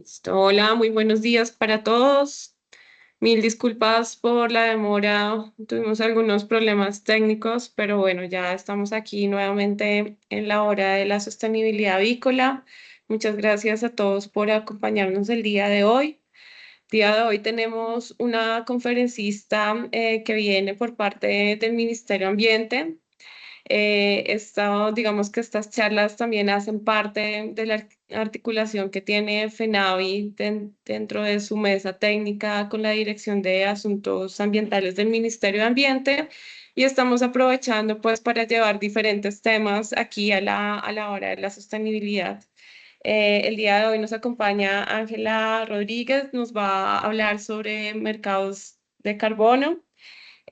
Listo. Hola, muy buenos días para todos. Mil disculpas por la demora. Tuvimos algunos problemas técnicos, pero bueno, ya estamos aquí nuevamente en la hora de la sostenibilidad avícola. Muchas gracias a todos por acompañarnos el día de hoy. Día de hoy tenemos una conferencista que viene por parte del Ministerio de Ambiente. Digamos que estas charlas también hacen parte de la articulación que tiene FENAVI dentro de su mesa técnica con la Dirección de Asuntos Ambientales del Ministerio de Ambiente y estamos aprovechando pues para llevar diferentes temas aquí a la hora de la sostenibilidad. El día de hoy nos acompaña Ángela Rodríguez, nos va a hablar sobre mercados de carbono.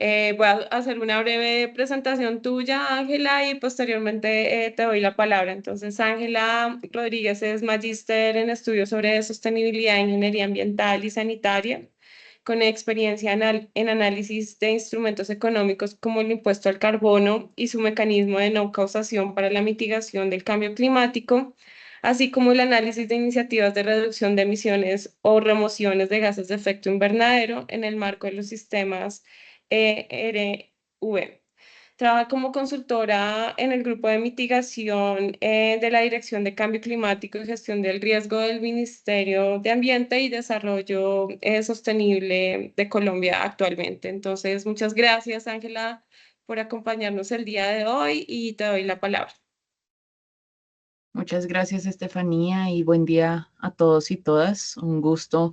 Voy a hacer una breve presentación tuya, Ángela, y posteriormente te doy la palabra. Entonces, Ángela Rodríguez es magíster en estudios sobre sostenibilidad, ingeniería ambiental y sanitaria, con experiencia en análisis de instrumentos económicos como el impuesto al carbono y su mecanismo de no causación para la mitigación del cambio climático, así como el análisis de iniciativas de reducción de emisiones o remociones de gases de efecto invernadero en el marco de los sistemas ERV. Trabaja como consultora en el grupo de mitigación de la Dirección de Cambio Climático y Gestión del Riesgo del Ministerio de Ambiente y Desarrollo Sostenible de Colombia actualmente. Entonces, muchas gracias, Ángela, por acompañarnos el día de hoy y te doy la palabra. Muchas gracias, Estefanía, y buen día a todos y todas. Un gusto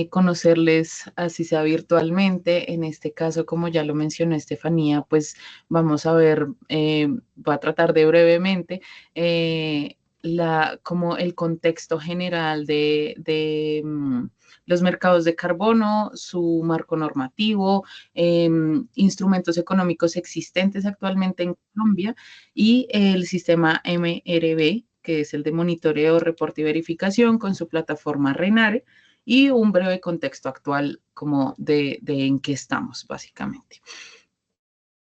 conocerles, así sea virtualmente. En este caso, como ya lo mencionó Estefanía, pues vamos a ver, voy a tratar de brevemente como el contexto general de los mercados de carbono, su marco normativo, instrumentos económicos existentes actualmente en Colombia y el sistema MRV, que es el de monitoreo, reporte y verificación con su plataforma RENARE, y un breve contexto actual como de en qué estamos, básicamente.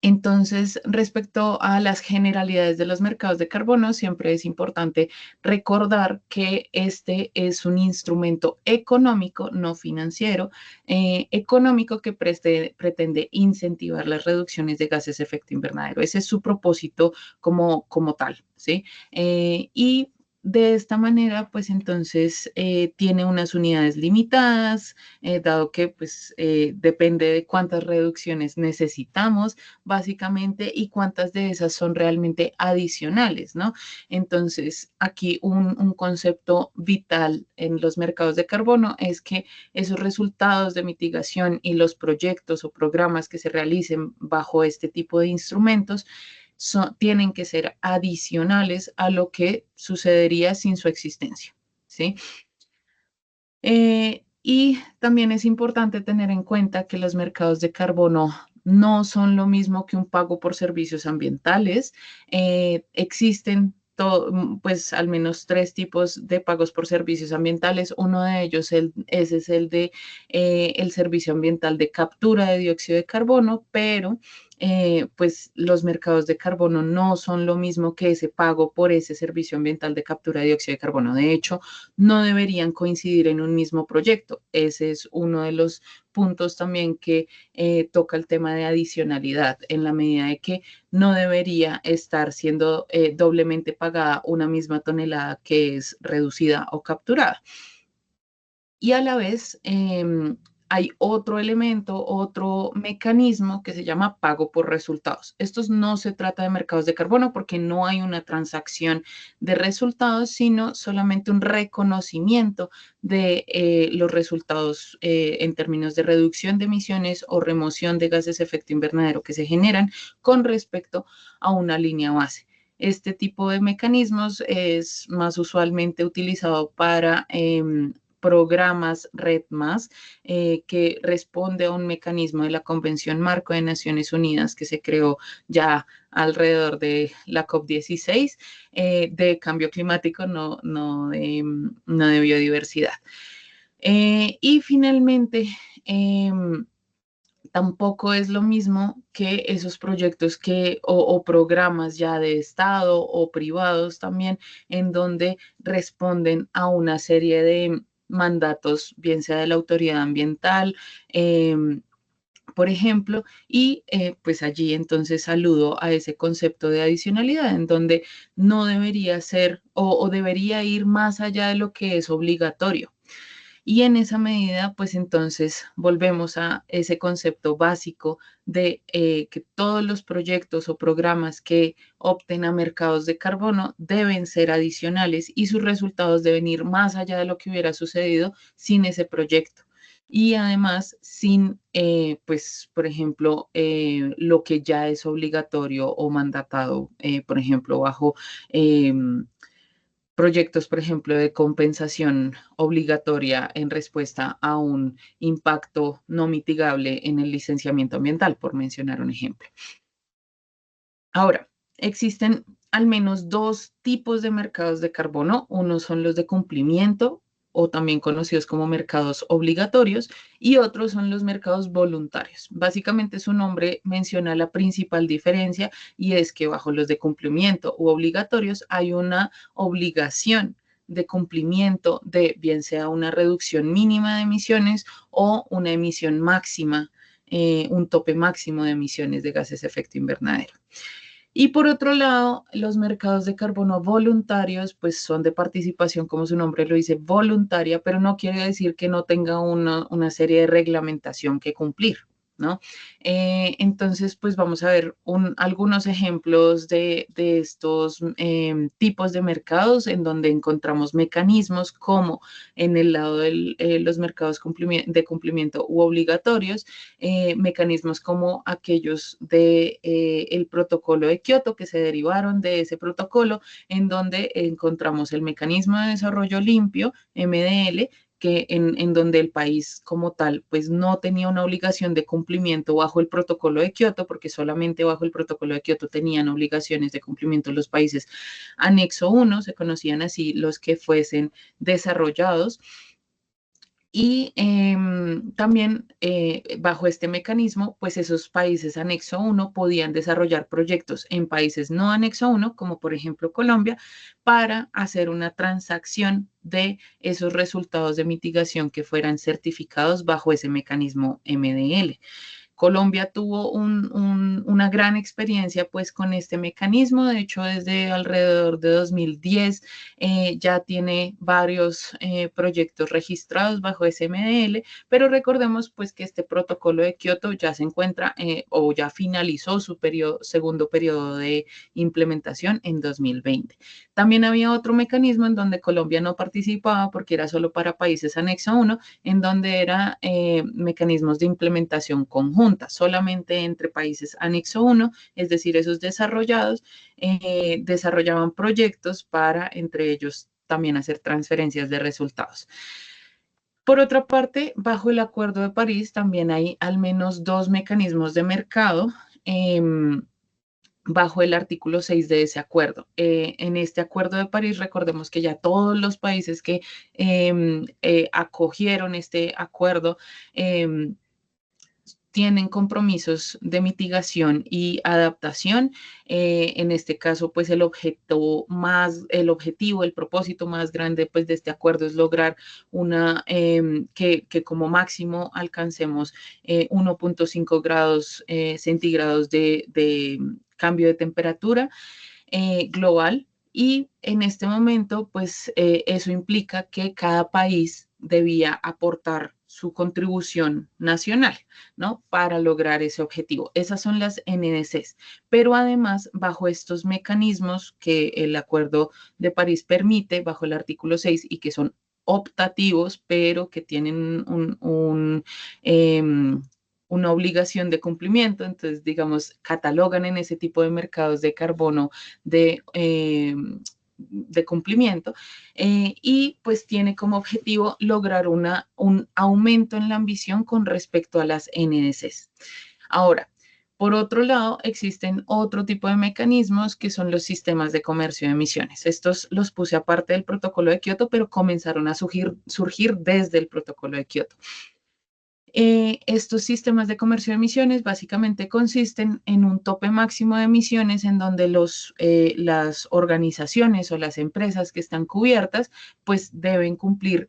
Entonces, respecto a las generalidades de los mercados de carbono, siempre es importante recordar que este es un instrumento económico, no financiero, económico que pretende incentivar las reducciones de gases de efecto invernadero. Ese es su propósito como tal, ¿sí? Y de esta manera, pues entonces tiene unas unidades limitadas, dado que pues depende de cuántas reducciones necesitamos básicamente y cuántas de esas son realmente adicionales, ¿no? Entonces, aquí un concepto vital en los mercados de carbono es que esos resultados de mitigación y los proyectos o programas que se realicen bajo este tipo de instrumentos tienen que ser adicionales a lo que sucedería sin su existencia, ¿sí? Y también es importante tener en cuenta que los mercados de carbono no son lo mismo que un pago por servicios ambientales. Existen pues al menos tres tipos de pagos por servicios ambientales. Uno de ellos, ese es el de el servicio ambiental de captura de dióxido de carbono, pero pues los mercados de carbono no son lo mismo que ese pago por ese servicio ambiental de captura de dióxido de carbono. De hecho, no deberían coincidir en un mismo proyecto. Ese es uno de los puntos también que toca el tema de adicionalidad, en la medida de que no debería estar siendo doblemente pagada una misma tonelada que es reducida o capturada. Y a la vez hay otro elemento, otro mecanismo que se llama pago por resultados. Estos no se trata de mercados de carbono porque no hay una transacción de resultados, sino solamente un reconocimiento de los resultados en términos de reducción de emisiones o remoción de gases de efecto invernadero que se generan con respecto a una línea base. Este tipo de mecanismos es más usualmente utilizado para programas Red+, que responde a un mecanismo de la Convención Marco de Naciones Unidas que se creó ya alrededor de la COP16 de cambio climático, no de biodiversidad. Y finalmente, tampoco es lo mismo que esos proyectos o programas ya de Estado o privados también, en donde responden a una serie mandatos, bien sea de la autoridad ambiental, por ejemplo, y pues allí entonces saludo a ese concepto de adicionalidad en donde no debería ser o debería ir más allá de lo que es obligatorio. Y en esa medida, pues entonces volvemos a ese concepto básico de que todos los proyectos o programas que opten a mercados de carbono deben ser adicionales y sus resultados deben ir más allá de lo que hubiera sucedido sin ese proyecto. Y además, sin, pues, por ejemplo, lo que ya es obligatorio o mandatado, por ejemplo, bajo proyectos, por ejemplo, de compensación obligatoria en respuesta a un impacto no mitigable en el licenciamiento ambiental, por mencionar un ejemplo. Ahora, existen al menos dos tipos de mercados de carbono. Uno son los de cumplimiento o también conocidos como mercados obligatorios y otros son los mercados voluntarios. Básicamente su nombre menciona la principal diferencia y es que bajo los de cumplimiento u obligatorios hay una obligación de cumplimiento de bien sea una reducción mínima de emisiones o una emisión máxima, un tope máximo de emisiones de gases de efecto invernadero. Y por otro lado, los mercados de carbono voluntarios, pues son de participación, como su nombre lo dice, voluntaria, pero no quiere decir que no tenga una serie de reglamentación que cumplir, ¿no? Entonces, pues vamos a ver algunos ejemplos de estos tipos de mercados en donde encontramos mecanismos como en el lado de los mercados de cumplimiento u obligatorios, mecanismos como aquellos de el protocolo de Kioto que se derivaron de ese protocolo, en donde encontramos el mecanismo de desarrollo limpio, MDL, que en donde el país como tal pues no tenía una obligación de cumplimiento bajo el protocolo de Kioto, porque solamente bajo el protocolo de Kioto tenían obligaciones de cumplimiento los países anexo 1, se conocían así los que fuesen desarrollados. Y también bajo este mecanismo, pues esos países anexo 1 podían desarrollar proyectos en países no anexo 1, como por ejemplo Colombia, para hacer una transacción de esos resultados de mitigación que fueran certificados bajo ese mecanismo MDL. Colombia tuvo una gran experiencia pues con este mecanismo, de hecho desde alrededor de 2010 ya tiene varios proyectos registrados bajo SMDL, pero recordemos pues que este protocolo de Kioto ya se encuentra o ya finalizó su segundo periodo de implementación en 2020. También había otro mecanismo en donde Colombia no participaba porque era solo para países anexo 1, en donde era mecanismos de implementación conjunta solamente entre países anexo 1, es decir, esos desarrollados, desarrollaban proyectos para entre ellos también hacer transferencias de resultados. Por otra parte, bajo el Acuerdo de París también hay al menos dos mecanismos de mercado bajo el artículo 6 de ese acuerdo. En este Acuerdo de París, recordemos que ya todos los países que acogieron este acuerdo tienen compromisos de mitigación y adaptación. En este caso, pues el objetivo, el propósito más grande pues, de este acuerdo es lograr que como máximo alcancemos 1.5 grados centígrados de cambio de temperatura global. Y en este momento, pues eso implica que cada país debía aportar su contribución nacional, ¿no? Para lograr ese objetivo. Esas son las NDCs. Pero además, bajo estos mecanismos que el Acuerdo de París permite, bajo el artículo 6, y que son optativos, pero que tienen una obligación de cumplimiento, entonces, digamos, catalogan en ese tipo de mercados de carbono de cumplimiento y pues tiene como objetivo lograr un aumento en la ambición con respecto a las NDCs. Ahora, por otro lado, existen otro tipo de mecanismos que son los sistemas de comercio de emisiones. Estos los puse aparte del protocolo de Kioto, pero comenzaron a surgir desde el protocolo de Kioto. Estos sistemas de comercio de emisiones básicamente consisten en un tope máximo de emisiones en donde las organizaciones o las empresas que están cubiertas pues deben cumplir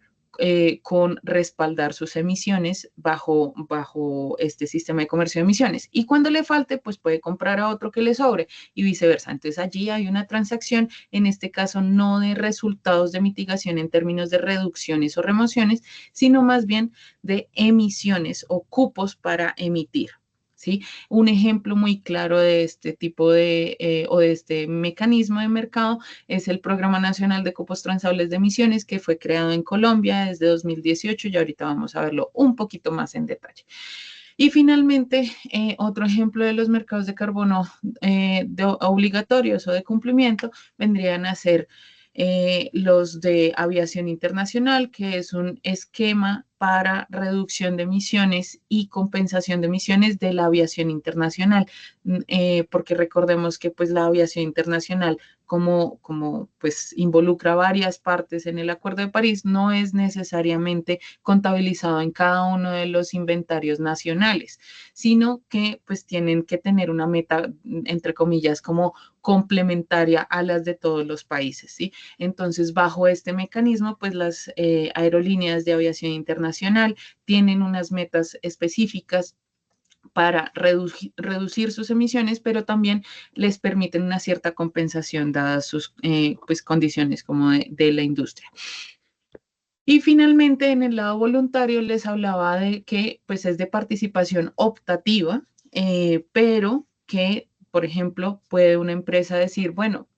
con respaldar sus emisiones bajo este sistema de comercio de emisiones. Y cuando le falte, pues puede comprar a otro que le sobre y viceversa. Entonces allí hay una transacción, en este caso no de resultados de mitigación en términos de reducciones o remociones, sino más bien de emisiones o cupos para emitir. ¿Sí? Un ejemplo muy claro de este tipo o de este mecanismo de mercado es el Programa Nacional de Cupos Transables de Emisiones, que fue creado en Colombia desde 2018 y ahorita vamos a verlo un poquito más en detalle. Y finalmente, otro ejemplo de los mercados de carbono obligatorios o de cumplimiento vendrían a ser los de aviación internacional, que es un esquema para reducción de emisiones y compensación de emisiones de la aviación internacional, porque recordemos que pues la aviación internacional como pues involucra varias partes en el Acuerdo de París, no es necesariamente contabilizado en cada uno de los inventarios nacionales, sino que pues tienen que tener una meta, entre comillas, como complementaria a las de todos los países, ¿sí? Entonces, bajo este mecanismo, pues las aerolíneas de aviación internacional tienen unas metas específicas para reducir sus emisiones, pero también les permiten una cierta compensación dadas sus pues, condiciones como de la industria. Y finalmente, en el lado voluntario, les hablaba de que pues, es de participación optativa, pero que, por ejemplo, puede una empresa decir, bueno,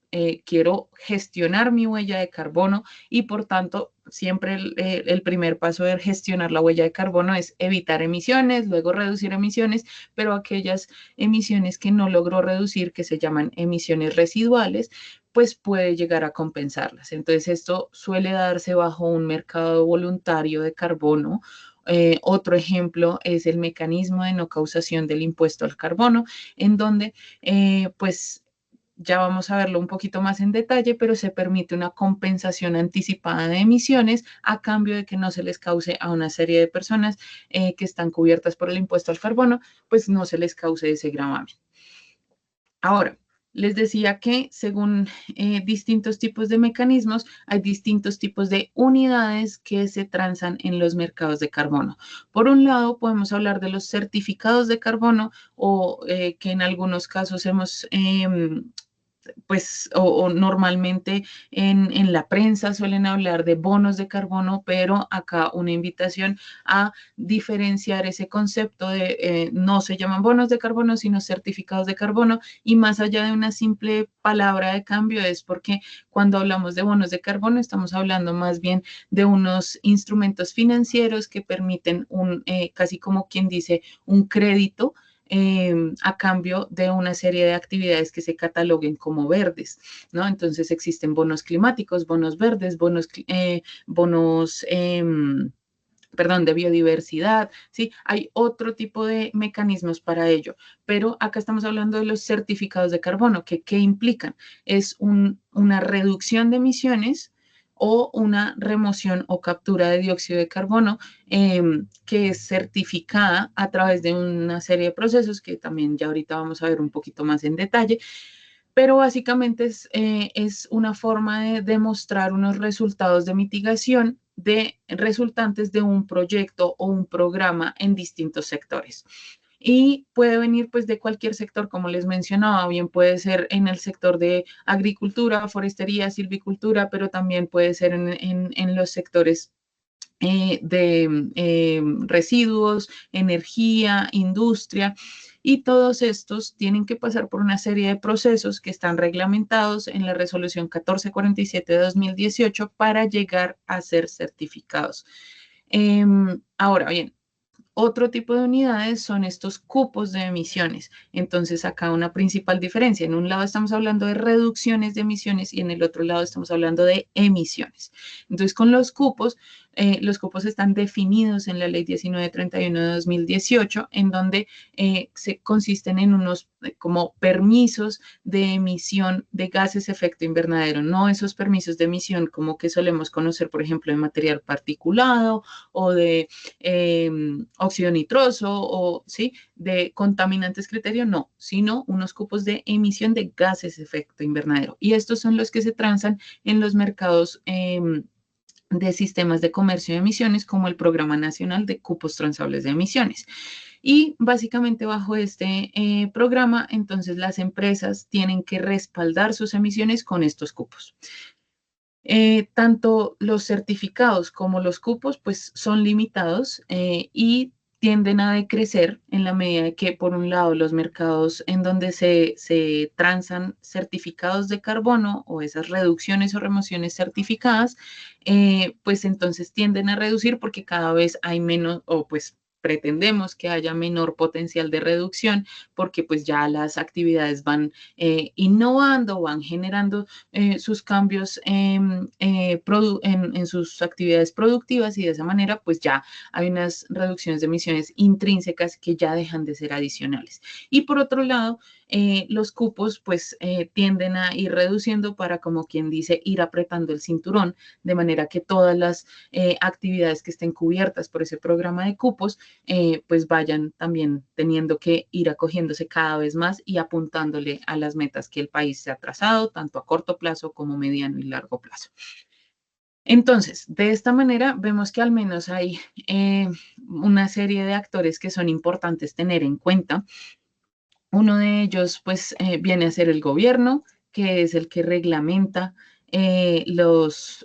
quiero gestionar mi huella de carbono y por tanto siempre el primer paso de gestionar la huella de carbono es evitar emisiones, luego reducir emisiones, pero aquellas emisiones que no logró reducir, que se llaman emisiones residuales, pues puede llegar a compensarlas. Entonces esto suele darse bajo un mercado voluntario de carbono. Otro ejemplo es el mecanismo de no causación del impuesto al carbono, en donde pues ya vamos a verlo un poquito más en detalle, pero se permite una compensación anticipada de emisiones a cambio de que no se les cause a una serie de personas que están cubiertas por el impuesto al carbono, pues no se les cause ese gravamen. Ahora, les decía que según distintos tipos de mecanismos, hay distintos tipos de unidades que se transan en los mercados de carbono. Por un lado, podemos hablar de los certificados de carbono o que en algunos casos hemos pues, o normalmente en la prensa suelen hablar de bonos de carbono, pero acá una invitación a diferenciar ese concepto de no se llaman bonos de carbono, sino certificados de carbono, y más allá de una simple palabra de cambio es porque cuando hablamos de bonos de carbono estamos hablando más bien de unos instrumentos financieros que permiten casi como quien dice, un crédito a cambio de una serie de actividades que se cataloguen como verdes, ¿no? Entonces existen bonos climáticos, bonos verdes, perdón, de biodiversidad, ¿sí? Hay otro tipo de mecanismos para ello, pero acá estamos hablando de los certificados de carbono, que ¿qué implican? Es una reducción de emisiones o una remoción o captura de dióxido de carbono que es certificada a través de una serie de procesos que también ya ahorita vamos a ver un poquito más en detalle, pero básicamente es una forma de demostrar unos resultados de mitigación de resultantes de un proyecto o un programa en distintos sectores. Y puede venir pues de cualquier sector, como les mencionaba, bien puede ser en el sector de agricultura, forestería, silvicultura, pero también puede ser en los sectores de residuos, energía, industria, y todos estos tienen que pasar por una serie de procesos que están reglamentados en la resolución 1447 de 2018 para llegar a ser certificados. Ahora bien, otro tipo de unidades son estos cupos de emisiones. Entonces, acá una principal diferencia. En un lado estamos hablando de reducciones de emisiones y en el otro lado estamos hablando de emisiones. Entonces, con los cupos están definidos en la Ley 1931 de 2018, en donde se consisten en unos como permisos de emisión de gases efecto invernadero, no esos permisos de emisión como que solemos conocer, por ejemplo, de material particulado o de óxido nitroso o ¿sí? De contaminantes criterio, no, sino unos cupos de emisión de gases efecto invernadero. Y estos son los que se transan en los mercados de sistemas de comercio de emisiones como el Programa Nacional de Cupos Transables de Emisiones. Y básicamente bajo este programa, entonces las empresas tienen que respaldar sus emisiones con estos cupos. Tanto los certificados como los cupos pues son limitados y tienden a decrecer en la medida de que, por un lado, los mercados en donde se transan certificados de carbono o esas reducciones o remociones certificadas, pues entonces tienden a reducir porque cada vez hay menos, o pues pretendemos que haya menor potencial de reducción porque pues ya las actividades van innovando, van generando sus cambios en sus actividades productivas y de esa manera pues ya hay unas reducciones de emisiones intrínsecas que ya dejan de ser adicionales. Y por otro lado, los cupos pues tienden a ir reduciendo para, como quien dice, ir apretando el cinturón, de manera que todas las actividades que estén cubiertas por ese programa de cupos pues vayan también teniendo que ir acogiéndose cada vez más y apuntándole a las metas que el país se ha trazado, tanto a corto plazo como mediano y largo plazo. Entonces, de esta manera vemos que al menos hay una serie de actores que son importantes tener en cuenta. Uno de ellos, pues, viene a ser el gobierno, que es el que reglamenta los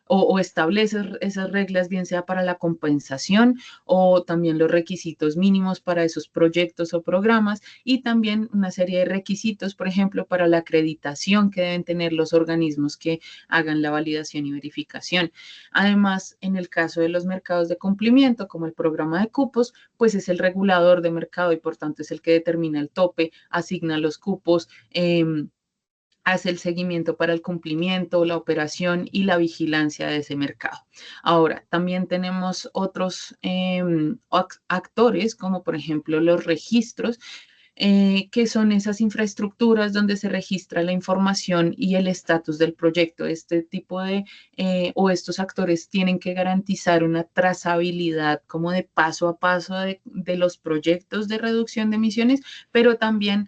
o establece esas reglas, bien sea para la compensación o también los requisitos mínimos para esos proyectos o programas y también una serie de requisitos, por ejemplo, para la acreditación que deben tener los organismos que hagan la validación y verificación. Además, en el caso de los mercados de cumplimiento, como el programa de cupos, pues es el regulador de mercado y por tanto es el que determina el tope, asigna los cupos. Hace el seguimiento para el cumplimiento, la operación y la vigilancia de ese mercado. Ahora, también tenemos otros actores, como por ejemplo los registros, que son esas infraestructuras donde se registra la información y el estatus del proyecto. Este tipo de, o estos actores tienen que garantizar una trazabilidad como de paso a paso de los proyectos de reducción de emisiones, pero también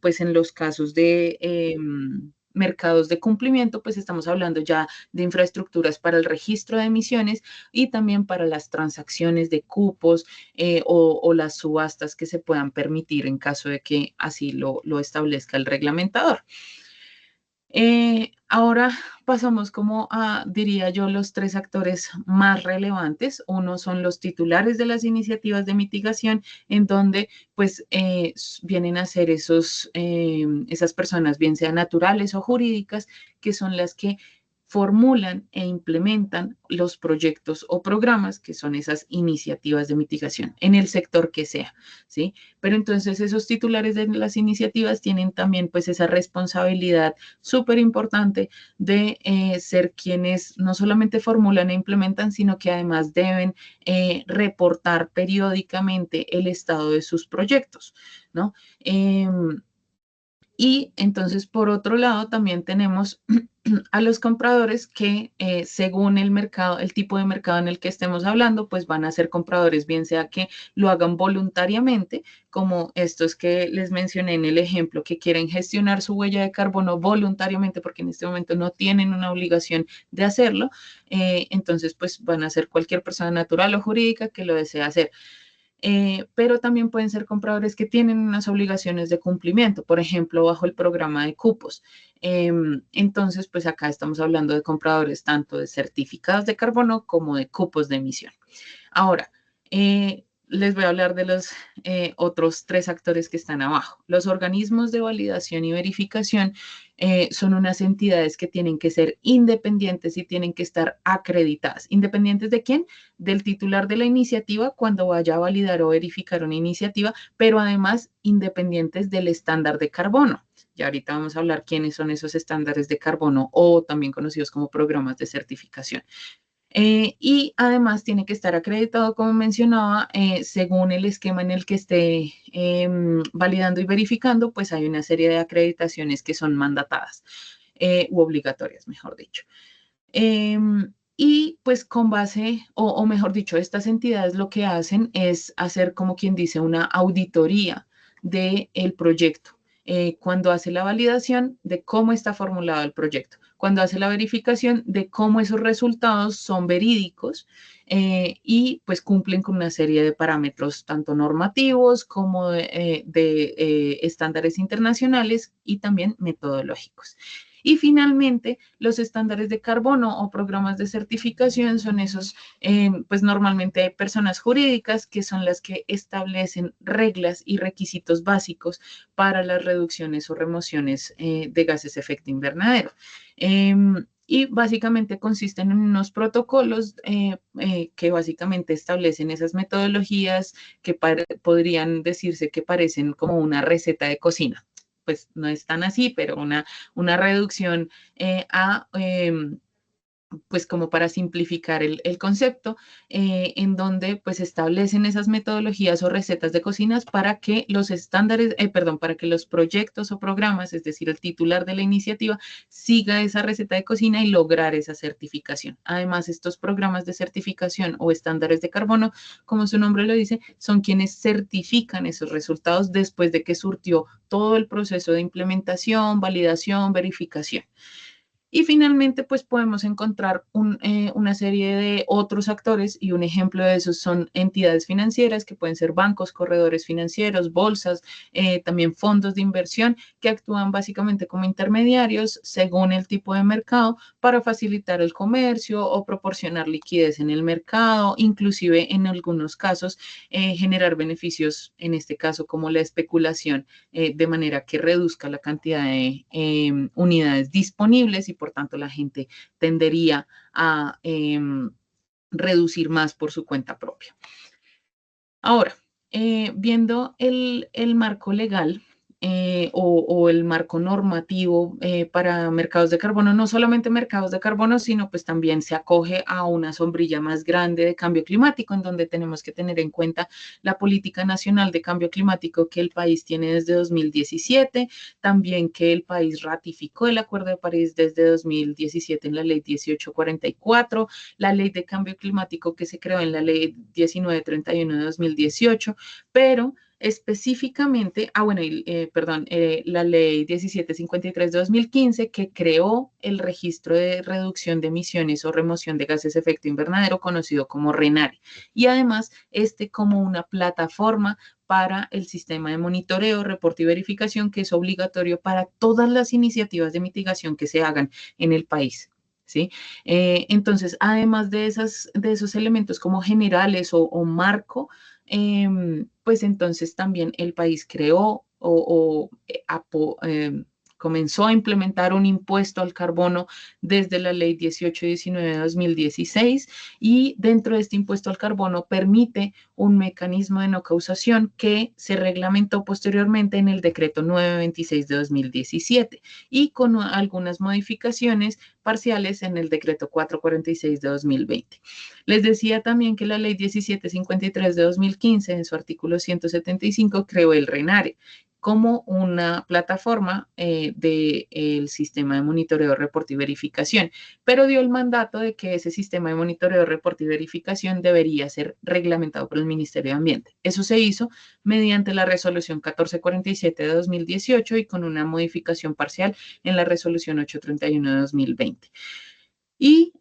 pues en los casos de mercados de cumplimiento, pues estamos hablando ya de infraestructuras para el registro de emisiones y también para las transacciones de cupos o las subastas que se puedan permitir en caso de que así lo establezca el reglamentador. Ahora pasamos como a, diría yo, los tres actores más relevantes. Uno son los titulares de las iniciativas de mitigación, en donde pues vienen a ser esas personas, bien sean naturales o jurídicas, que son las que formulan e implementan los proyectos o programas que son esas iniciativas de mitigación en el sector que sea, ¿sí? Pero entonces esos titulares de las iniciativas tienen también pues esa responsabilidad súper importante de ser quienes no solamente formulan e implementan, sino que además deben reportar periódicamente el estado de sus proyectos, ¿no? Y entonces, por otro lado, también tenemos a los compradores que según el mercado, el tipo de mercado en el que estemos hablando, pues van a ser compradores, bien sea que lo hagan voluntariamente, como estos que les mencioné en el ejemplo, que quieren gestionar su huella de carbono voluntariamente porque en este momento no tienen una obligación de hacerlo. Entonces, pues van a ser cualquier persona natural o jurídica que lo desee hacer. Pero también pueden ser compradores que tienen unas obligaciones de cumplimiento, por ejemplo, bajo el programa de cupos. Entonces, pues acá estamos hablando de compradores tanto de certificados de carbono como de cupos de emisión. Ahora, les voy a hablar de los otros tres actores que están abajo. Los organismos de validación y verificación son unas entidades que tienen que ser independientes y tienen que estar acreditadas. ¿Independientes de quién? Del titular de la iniciativa cuando vaya a validar o verificar una iniciativa, pero además independientes del estándar de carbono. Y ahorita vamos a hablar quiénes son esos estándares de carbono o también conocidos como programas de certificación. Y además tiene que estar acreditado, como mencionaba, según el esquema en el que esté validando y verificando, pues hay una serie de acreditaciones que son mandatadas u obligatorias, mejor dicho. Y pues con base, o mejor dicho, estas entidades lo que hacen es hacer, como quien dice, una auditoría del proyecto. cuando hace la validación de cómo está formulado el proyecto, cuando hace la verificación de cómo esos resultados son verídicos y pues cumplen con una serie de parámetros tanto normativos como de estándares internacionales y también metodológicos. Y finalmente, los estándares de carbono o programas de certificación son esos, pues normalmente hay personas jurídicas que son las que establecen reglas y requisitos básicos para las reducciones o remociones de gases de efecto invernadero. Y básicamente consisten en unos protocolos que básicamente establecen esas metodologías que podrían decirse que parecen como una receta de cocina. Pues no es tan así, pero una reducción pues como para simplificar el concepto, en donde pues establecen esas metodologías o recetas de cocinas para que los estándares, perdón, para que los proyectos o programas, es decir, el titular de la iniciativa, siga esa receta de cocina y lograr esa certificación. Además, estos programas de certificación o estándares de carbono, como su nombre lo dice, son quienes certifican esos resultados después de que surtió todo el proceso de implementación, validación, verificación. Y finalmente, pues podemos encontrar una serie de otros actores y un ejemplo de esos son entidades financieras que pueden ser bancos, corredores financieros, bolsas, también fondos de inversión que actúan básicamente como intermediarios según el tipo de mercado para facilitar el comercio o proporcionar liquidez en el mercado, inclusive en algunos casos generar beneficios, en este caso como la especulación, de manera que reduzca la cantidad de unidades disponibles y por tanto la gente tendería a reducir más por su cuenta propia. Ahora, viendo el marco legal o el marco normativo para mercados de carbono, no solamente mercados de carbono, sino pues también se acoge a una sombrilla más grande de cambio climático, en donde tenemos que tener en cuenta la política nacional de cambio climático que el país tiene desde 2017, también que el país ratificó el Acuerdo de París desde 2017 en la Ley 1844, la Ley de Cambio Climático que se creó en la Ley 1931 de 2018, pero específicamente, la ley 1753 de 2015 que creó el registro de reducción de emisiones o remoción de gases de efecto invernadero conocido como RENARE y además como una plataforma para el sistema de monitoreo, reporte y verificación que es obligatorio para todas las iniciativas de mitigación que se hagan en el país. ¿Sí? Entonces, además de esos elementos como generales o marco, pues entonces también el país creó comenzó a implementar un impuesto al carbono desde la ley 1819 de 2016 y dentro de este impuesto al carbono permite un mecanismo de no causación que se reglamentó posteriormente en el decreto 926 de 2017 y con algunas modificaciones parciales en el decreto 446 de 2020. Les decía también que la ley 1753 de 2015 en su artículo 175 creó el RENARE como una plataforma del sistema de monitoreo, reporte y verificación, pero dio el mandato de que ese sistema de monitoreo, reporte y verificación debería ser reglamentado por el Ministerio de Ambiente. Eso se hizo mediante la resolución 1447 de 2018 y con una modificación parcial en la resolución 831 de 2020. Y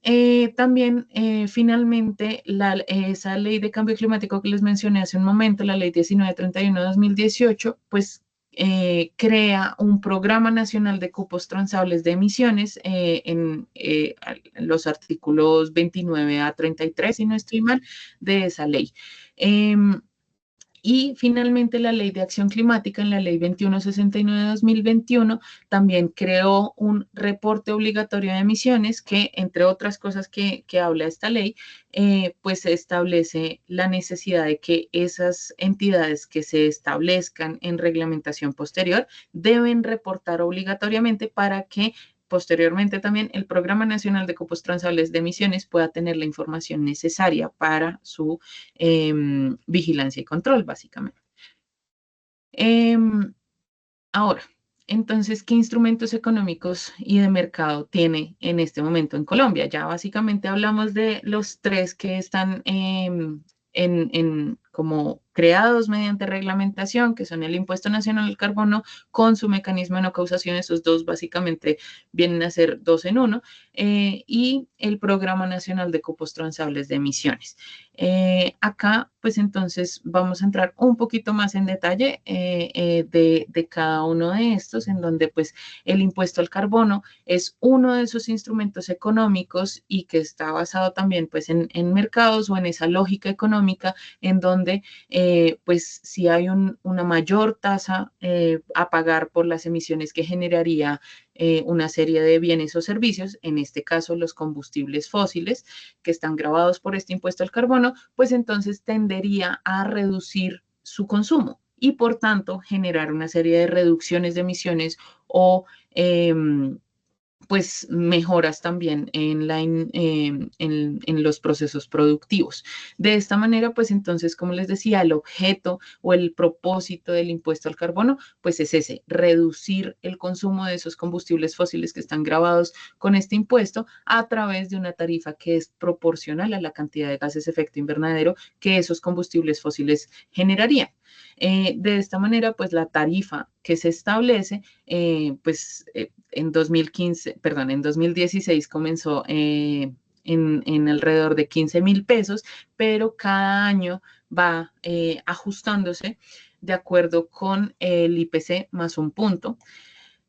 también, finalmente, esa ley de cambio climático que les mencioné hace un momento, la ley 1931 de 2018, pues crea un programa nacional de cupos transables de emisiones en los artículos 29 a 33, si no estoy mal, de esa ley. Y finalmente la Ley de Acción Climática en la Ley 2169 de 2021 también creó un reporte obligatorio de emisiones que, entre otras cosas que habla esta ley, pues establece la necesidad de que esas entidades que se establezcan en reglamentación posterior deben reportar obligatoriamente para que posteriormente también el Programa Nacional de Cupos Transables de Emisiones pueda tener la información necesaria para su vigilancia y control, básicamente. Ahora, entonces, ¿qué instrumentos económicos y de mercado tiene en este momento en Colombia? Ya básicamente hablamos de los tres que están como creados mediante reglamentación, que son el Impuesto Nacional al Carbono con su mecanismo de no causación. Esos dos básicamente vienen a ser dos en uno, y el Programa Nacional de Cupos Transables de Emisiones. Acá, pues entonces vamos a entrar un poquito más en detalle de cada uno de estos, en donde pues el impuesto al carbono es uno de esos instrumentos económicos y que está basado también pues en mercados o en esa lógica económica en donde pues si hay una mayor tasa a pagar por las emisiones que generaría una serie de bienes o servicios, en este caso los combustibles fósiles que están gravados por este impuesto al carbono, pues entonces tendería a reducir su consumo y por tanto generar una serie de reducciones de emisiones o pues mejoras también en los procesos productivos. De esta manera, pues entonces, como les decía, el objeto o el propósito del impuesto al carbono, pues es ese, reducir el consumo de esos combustibles fósiles que están grabados con este impuesto a través de una tarifa que es proporcional a la cantidad de gases de efecto invernadero que esos combustibles fósiles generarían. De esta manera, pues la tarifa que se establece, en 2015, perdón, en 2016 comenzó en alrededor de 15,000 pesos, pero cada año va ajustándose de acuerdo con el IPC más un punto.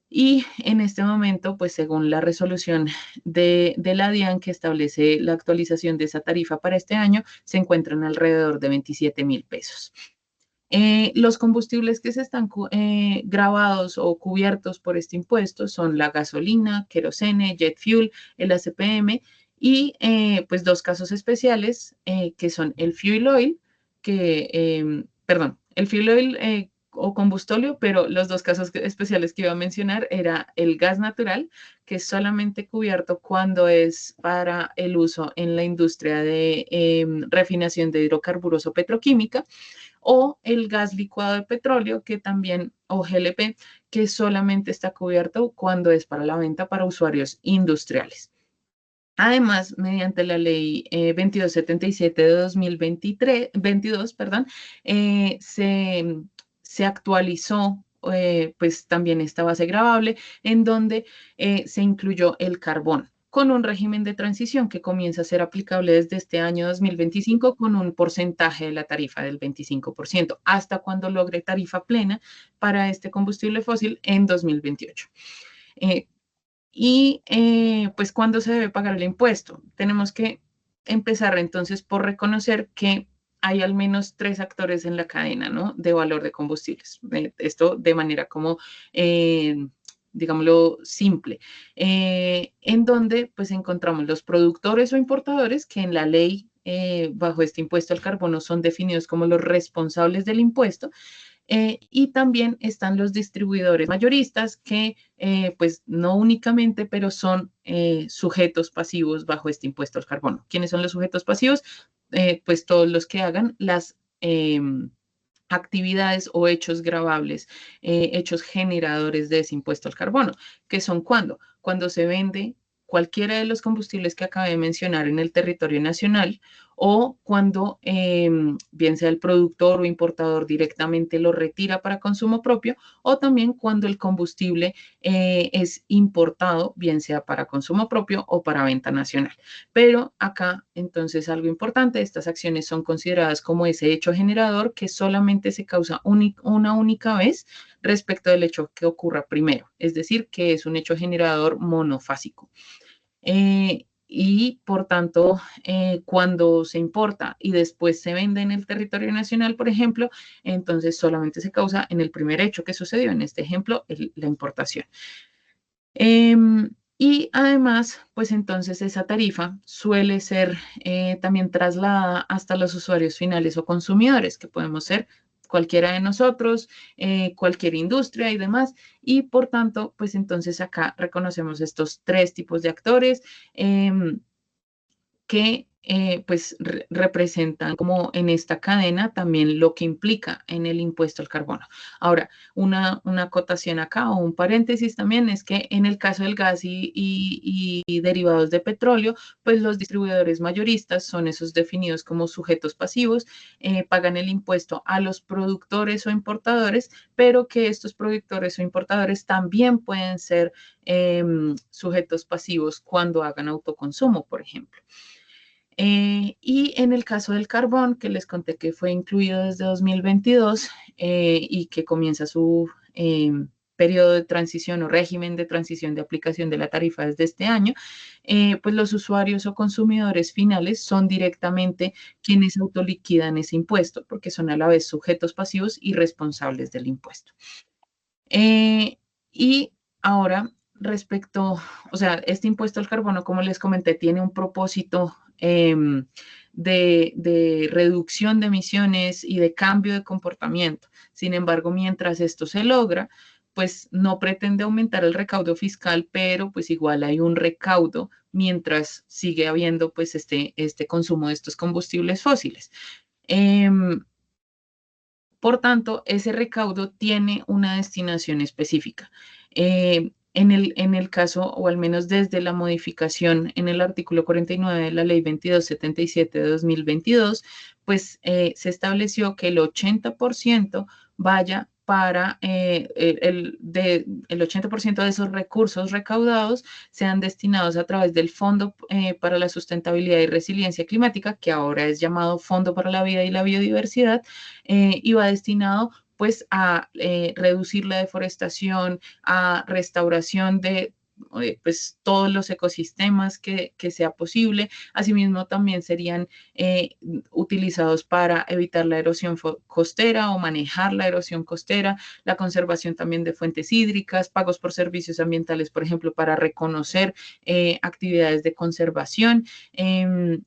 Y en este momento, pues según la resolución de la DIAN que establece la actualización de esa tarifa para este año, se encuentran alrededor de 27,000 pesos. Los combustibles que se están grabados o cubiertos por este impuesto son la gasolina, querosene, jet fuel, el ACPM y pues dos casos especiales que son el fuel oil, el fuel oil o combustóleo, pero los dos casos especiales que iba a mencionar era el gas natural, que es solamente cubierto cuando es para el uso en la industria de refinación de hidrocarburos o petroquímica, o el gas licuado de petróleo, que también, o GLP, que solamente está cubierto cuando es para la venta para usuarios industriales. Además, mediante la ley 2277 de 2022, perdón, se actualizó pues también esta base gravable en donde se incluyó el carbón con un régimen de transición que comienza a ser aplicable desde este año 2025 con un porcentaje de la tarifa del 25%, hasta cuando logre tarifa plena para este combustible fósil en 2028. Pues, ¿cuándo se debe pagar el impuesto? Tenemos que empezar entonces por reconocer que hay al menos tres actores en la cadena, ¿no? De valor de combustibles. Esto de manera como, digámoslo, simple, en donde pues encontramos los productores o importadores que en la ley bajo este impuesto al carbono son definidos como los responsables del impuesto. Y también están los distribuidores mayoristas que, pues no únicamente, pero son sujetos pasivos bajo este impuesto al carbono. ¿Quiénes son los sujetos pasivos? Pues todos los que hagan las actividades o hechos gravables, hechos generadores de ese impuesto al carbono, que son cuando se vende cualquiera de los combustibles que acabé de mencionar en el territorio nacional o cuando bien sea el productor o importador directamente lo retira para consumo propio o también cuando el combustible es importado, bien sea para consumo propio o para venta nacional. Pero acá, entonces, algo importante, estas acciones son consideradas como ese hecho generador que solamente se causa una única vez respecto del hecho que ocurra primero, es decir, que es un hecho generador monofásico. Y por tanto, cuando se importa y después se vende en el territorio nacional, por ejemplo, entonces solamente se causa en el primer hecho que sucedió, en este ejemplo, la importación. Y además, pues entonces esa tarifa suele ser también trasladada hasta los usuarios finales o consumidores, que podemos ser cualquiera de nosotros, cualquier industria y demás. Y por tanto, pues entonces acá reconocemos estos tres tipos de actores que pues representan como en esta cadena también lo que implica en el impuesto al carbono. Ahora, una acotación acá o un paréntesis también es que en el caso del gas y derivados de petróleo, pues los distribuidores mayoristas son esos definidos como sujetos pasivos, pagan el impuesto a los productores o importadores, pero que estos productores o importadores también pueden ser sujetos pasivos cuando hagan autoconsumo, por ejemplo. Y en el caso del carbón, que les conté que fue incluido desde 2022 y que comienza su periodo de transición o régimen de transición de aplicación de la tarifa desde este año, pues los usuarios o consumidores finales son directamente quienes autoliquidan ese impuesto, porque son a la vez sujetos pasivos y responsables del impuesto. Y ahora, respecto, o sea, este impuesto al carbono, como les comenté, tiene un propósito de reducción de emisiones y de cambio de comportamiento. Sin embargo, mientras esto se logra, pues no pretende aumentar el recaudo fiscal, pero pues igual hay un recaudo mientras sigue habiendo pues este consumo de estos combustibles fósiles. Por tanto, ese recaudo tiene una destinación específica. En el caso, o al menos desde la modificación en el artículo 49 de la Ley 2277 de 2022, pues se estableció que el 80% vaya para el 80% de esos recursos recaudados sean destinados a través del Fondo para la Sustentabilidad y Resiliencia Climática, que ahora es llamado Fondo para la Vida y la Biodiversidad, y va destinado pues a reducir la deforestación, a restauración de pues todos los ecosistemas que sea posible. Asimismo, también serían utilizados para evitar la erosión costera o manejar la erosión costera, la conservación también de fuentes hídricas, pagos por servicios ambientales, por ejemplo, para reconocer actividades de conservación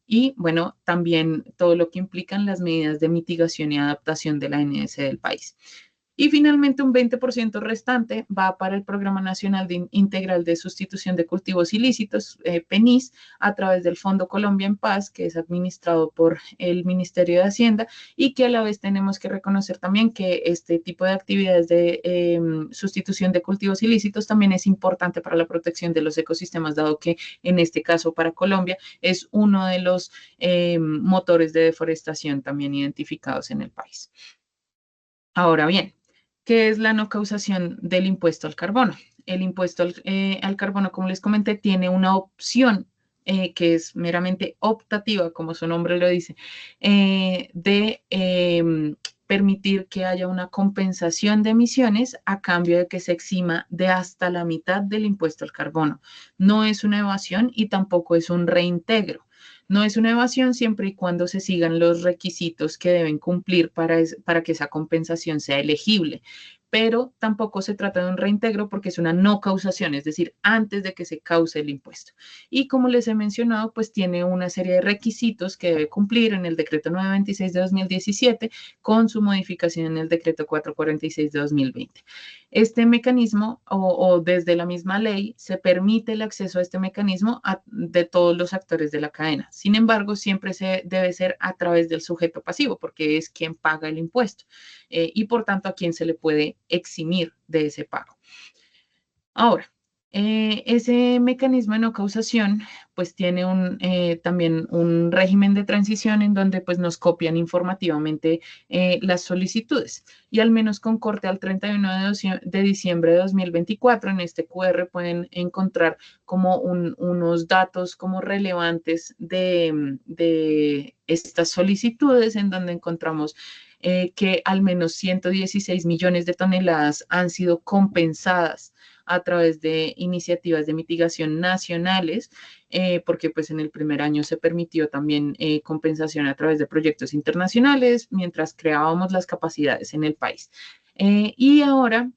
y, bueno, también todo lo que implican las medidas de mitigación y adaptación de la NS del país. Y finalmente un 20% restante va para el Programa Nacional Integral de Sustitución de Cultivos Ilícitos, PENIS, a través del Fondo Colombia en Paz, que es administrado por el Ministerio de Hacienda y que a la vez tenemos que reconocer también que este tipo de actividades de sustitución de cultivos ilícitos también es importante para la protección de los ecosistemas, dado que en este caso para Colombia es uno de los motores de deforestación también identificados en el país. Ahora bien, ¿qué es la no causación del impuesto al carbono? El impuesto al carbono, como les comenté, tiene una opción que es meramente optativa, como su nombre lo dice, de permitir que haya una compensación de emisiones a cambio de que se exima de hasta la mitad del impuesto al carbono. No es una evasión y tampoco es un reintegro. No es una evasión siempre y cuando se sigan los requisitos que deben cumplir para que esa compensación sea elegible, pero tampoco se trata de un reintegro porque es una no causación, es decir, antes de que se cause el impuesto. Y como les he mencionado, pues tiene una serie de requisitos que debe cumplir en el decreto 926 de 2017 con su modificación en el decreto 446 de 2020. Este mecanismo o desde la misma ley se permite el acceso a este mecanismo de todos los actores de la cadena. Sin embargo, siempre se debe ser a través del sujeto pasivo porque es quien paga el impuesto y por tanto a quien se le puede eximir de ese pago. Ahora, ese mecanismo de no causación pues tiene también un régimen de transición en donde pues nos copian informativamente las solicitudes y al menos con corte al 31 de diciembre de 2024 en este QR pueden encontrar como unos datos como relevantes de estas solicitudes en donde encontramos que al menos 116 millones de toneladas han sido compensadas a través de iniciativas de mitigación nacionales, porque pues en el primer año se permitió también compensación a través de proyectos internacionales mientras creábamos las capacidades en el país. Y ahora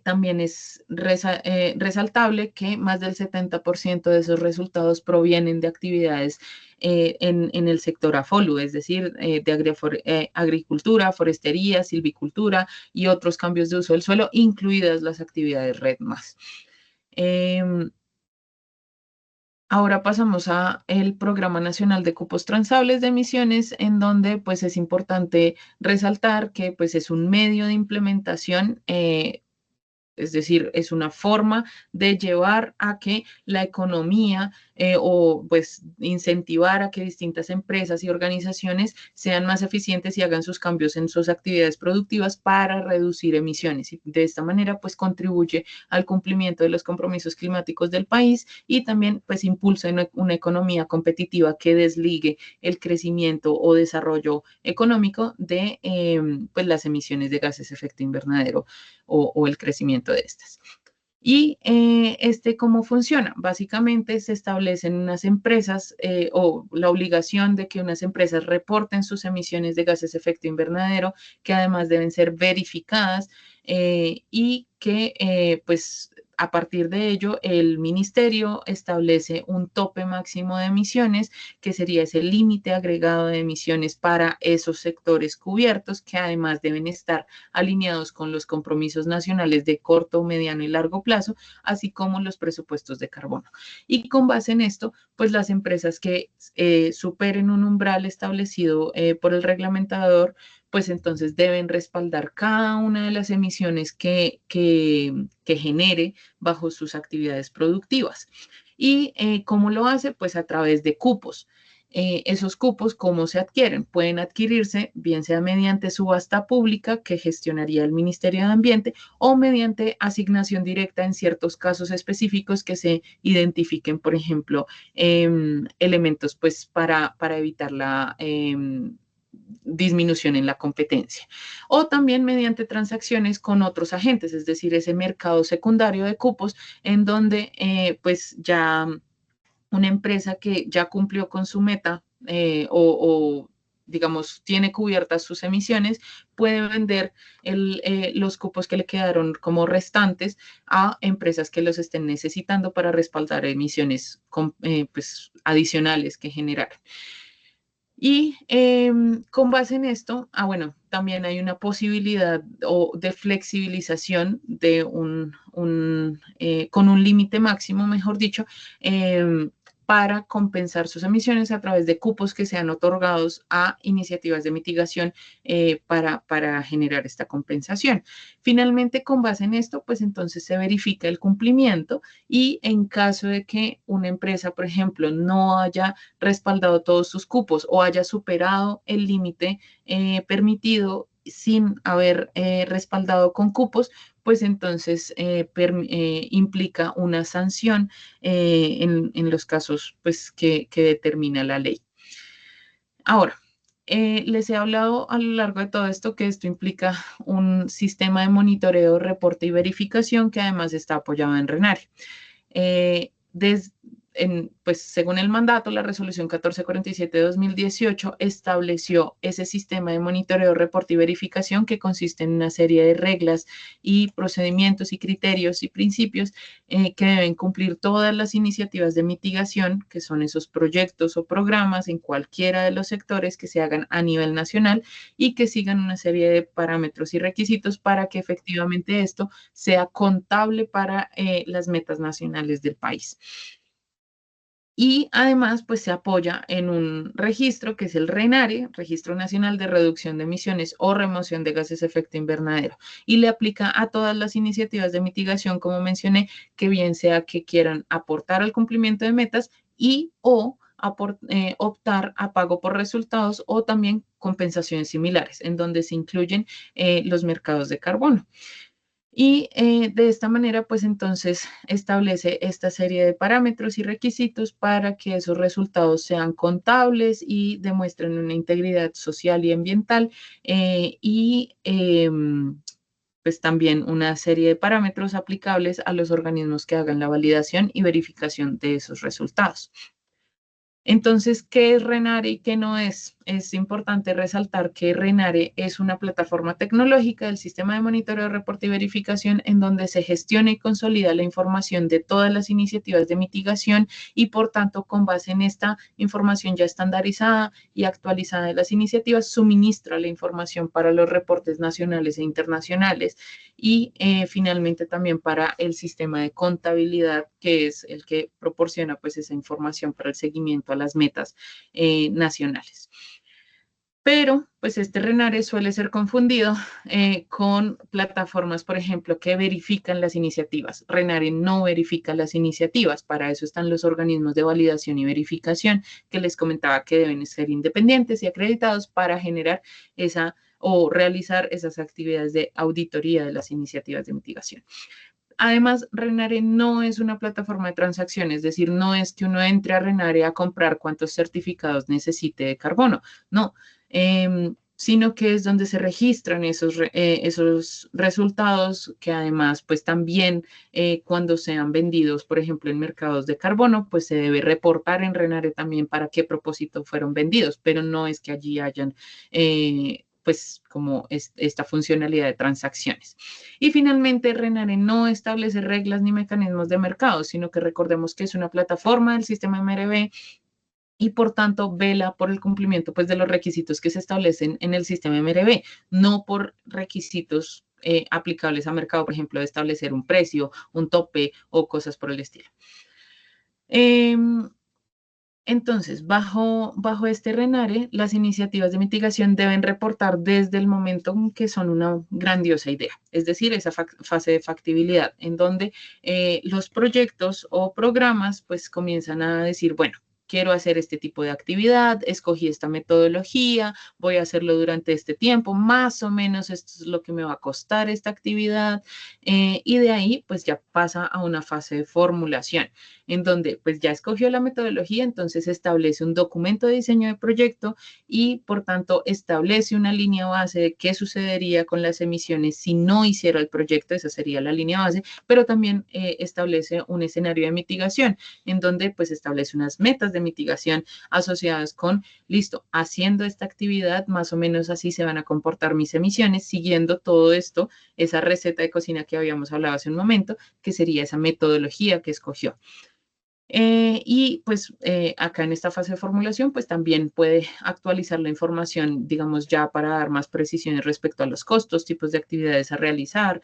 también es resaltable que más del 70% de esos resultados provienen de actividades en el sector AFOLU, es decir, de agricultura, forestería, silvicultura y otros cambios de uso del suelo, incluidas las actividades RED+. Ahora pasamos a el Programa Nacional de Cupos Transables de Emisiones, en donde pues es importante resaltar que pues es un medio de implementación, es decir, es una forma de llevar a que la economía o pues incentivar a que distintas empresas y organizaciones sean más eficientes y hagan sus cambios en sus actividades productivas para reducir emisiones. Y de esta manera pues contribuye al cumplimiento de los compromisos climáticos del país y también pues impulsa una economía competitiva que desligue el crecimiento o desarrollo económico de pues las emisiones de gases de efecto invernadero o el crecimiento de estas. ¿Y cómo funciona? Básicamente se establecen unas empresas o la obligación de que unas empresas reporten sus emisiones de gases de efecto invernadero, que además deben ser verificadas y que pues a partir de ello el ministerio establece un tope máximo de emisiones, que sería ese límite agregado de emisiones para esos sectores cubiertos, que además deben estar alineados con los compromisos nacionales de corto, mediano y largo plazo, así como los presupuestos de carbono. Y con base en esto, pues las empresas que superen un umbral establecido por el reglamentador, pues entonces deben respaldar cada una de las emisiones que genere bajo sus actividades productivas. ¿Y cómo lo hace? Pues a través de cupos. Esos cupos, ¿cómo se adquieren? Pueden adquirirse bien sea mediante subasta pública que gestionaría el Ministerio de Ambiente o mediante asignación directa en ciertos casos específicos que se identifiquen, por ejemplo, elementos pues para evitar la disminución en la competencia. O también mediante transacciones con otros agentes, es decir, ese mercado secundario de cupos en donde pues ya una empresa que ya cumplió con su meta digamos, tiene cubiertas sus emisiones, puede vender los cupos que le quedaron como restantes a empresas que los estén necesitando para respaldar emisiones pues, adicionales que generaron. Y con base en esto, bueno, también hay una posibilidad de flexibilización de con un límite máximo, mejor dicho, para compensar sus emisiones a través de cupos que sean otorgados a iniciativas de mitigación para generar esta compensación. Finalmente, con base en esto, pues entonces se verifica el cumplimiento y en caso de que una empresa, por ejemplo, no haya respaldado todos sus cupos o haya superado el límite permitido sin haber respaldado con cupos, pues entonces implica una sanción en los casos pues, que determina la ley. Ahora, les he hablado a lo largo de todo esto que esto implica un sistema de monitoreo, reporte y verificación que además está apoyado en RENARE. Pues según el mandato, la resolución 1447 de 2018 estableció ese sistema de monitoreo, reporte y verificación que consiste en una serie de reglas y procedimientos y criterios y principios que deben cumplir todas las iniciativas de mitigación, que son esos proyectos o programas en cualquiera de los sectores que se hagan a nivel nacional y que sigan una serie de parámetros y requisitos para que efectivamente esto sea contable para las metas nacionales del país. Y además, pues se apoya en un registro que es el RENARE, Registro Nacional de Reducción de Emisiones o Remoción de Gases de Efecto Invernadero, y le aplica a todas las iniciativas de mitigación, como mencioné, que bien sea que quieran aportar al cumplimiento de metas y o optar a pago por resultados o también compensaciones similares, en donde se incluyen los mercados de carbono. Y de esta manera, pues entonces establece esta serie de parámetros y requisitos para que esos resultados sean contables y demuestren una integridad social y ambiental y pues también una serie de parámetros aplicables a los organismos que hagan la validación y verificación de esos resultados. Entonces, ¿qué es Renare y qué no es? Es importante resaltar que Renare es una plataforma tecnológica del sistema de monitoreo, reporte y verificación en donde se gestiona y consolida la información de todas las iniciativas de mitigación y, por tanto, con base en esta información ya estandarizada y actualizada de las iniciativas, suministra la información para los reportes nacionales e internacionales y finalmente también para el sistema de contabilidad, que es el que proporciona pues esa información para el seguimiento a las metas nacionales. Pero, pues este RENARE suele ser confundido con plataformas, por ejemplo, que verifican las iniciativas. RENARE no verifica las iniciativas, para eso están los organismos de validación y verificación que les comentaba que deben ser independientes y acreditados para generar esa o realizar esas actividades de auditoría de las iniciativas de mitigación. Además, Renare no es una plataforma de transacciones, es decir, no es que uno entre a Renare a comprar cuántos certificados necesite de carbono, no, sino que es donde se registran esos resultados que además, pues también cuando sean vendidos, por ejemplo, en mercados de carbono, pues se debe reportar en Renare también para qué propósito fueron vendidos, pero no es que allí hayan pues como esta funcionalidad de transacciones. Y finalmente, Renare no establece reglas ni mecanismos de mercado, sino que recordemos que es una plataforma del sistema MRB y por tanto vela por el cumplimiento pues, de los requisitos que se establecen en el sistema MRB, no por requisitos aplicables a mercado, por ejemplo, de establecer un precio, un tope o cosas por el estilo. Entonces, bajo este RENARE, las iniciativas de mitigación deben reportar desde el momento en que son una grandiosa idea, es decir, esa fase de factibilidad, en donde los proyectos o programas pues comienzan a decir, bueno, quiero hacer este tipo de actividad, escogí esta metodología, voy a hacerlo durante este tiempo, más o menos esto es lo que me va a costar esta actividad, y de ahí pues ya pasa a una fase de formulación en donde pues ya escogió la metodología, entonces establece un documento de diseño de proyecto y por tanto establece una línea base de qué sucedería con las emisiones si no hiciera el proyecto, esa sería la línea base, pero también establece un escenario de mitigación en donde pues establece unas metas de mitigación asociadas con, listo, haciendo esta actividad, más o menos así se van a comportar mis emisiones, siguiendo todo esto, esa receta de cocina que habíamos hablado hace un momento, que sería esa metodología que escogió. Y pues acá en esta fase de formulación, pues también puede actualizar la información, digamos, ya para dar más precisiones respecto a los costos, tipos de actividades a realizar,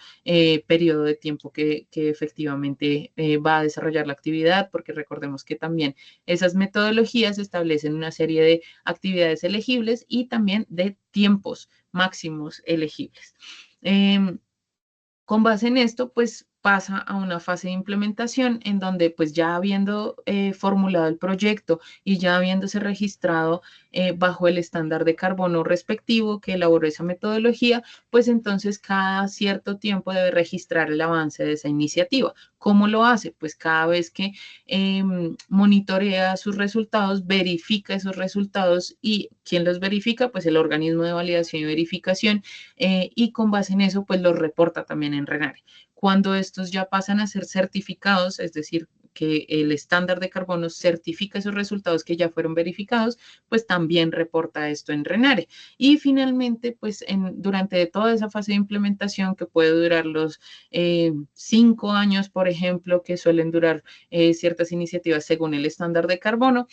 periodo de tiempo que efectivamente va a desarrollar la actividad, porque recordemos que también esas metodologías establecen una serie de actividades elegibles y también de tiempos máximos elegibles. Con base en esto, pues pasa a una fase de implementación en donde pues ya habiendo formulado el proyecto y ya habiéndose registrado bajo el estándar de carbono respectivo que elaboró esa metodología, pues entonces cada cierto tiempo debe registrar el avance de esa iniciativa. ¿Cómo lo hace? Pues cada vez que monitorea sus resultados, verifica esos resultados y ¿quién los verifica? Pues el organismo de validación y verificación y con base en eso pues los reporta también en Renare. Cuando estos ya pasan a ser certificados, es decir, que el estándar de carbono certifica esos resultados que ya fueron verificados, pues también reporta esto en Renare. Y finalmente, pues durante toda esa fase de implementación que puede durar los 5 años, por ejemplo, que suelen durar ciertas iniciativas según el estándar de carbono,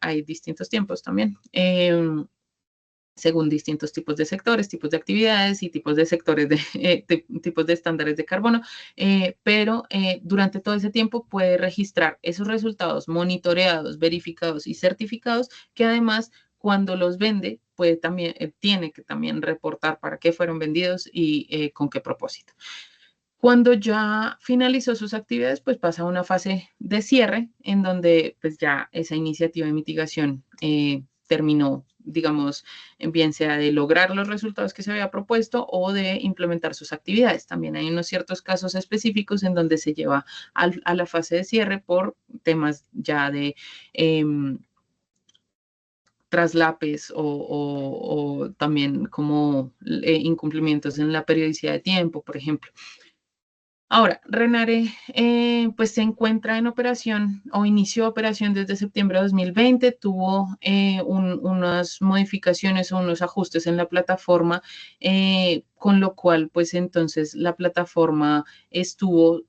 hay distintos tiempos también. Según distintos tipos de sectores, tipos de actividades y tipos de sectores tipos de estándares de carbono, pero durante todo ese tiempo puede registrar esos resultados monitoreados, verificados y certificados que además cuando los vende puede también, tiene que también reportar para qué fueron vendidos y con qué propósito. Cuando ya finalizó sus actividades, pues pasa a una fase de cierre en donde pues ya esa iniciativa de mitigación terminó, digamos, bien sea de lograr los resultados que se había propuesto o de implementar sus actividades. También hay unos ciertos casos específicos en donde se lleva a la fase de cierre por temas ya de traslapes o también como incumplimientos en la periodicidad de tiempo, por ejemplo. Ahora, Renare pues se encuentra en operación o inició operación desde septiembre de 2020, tuvo unas modificaciones o unos ajustes en la plataforma, con lo cual pues entonces la plataforma estuvo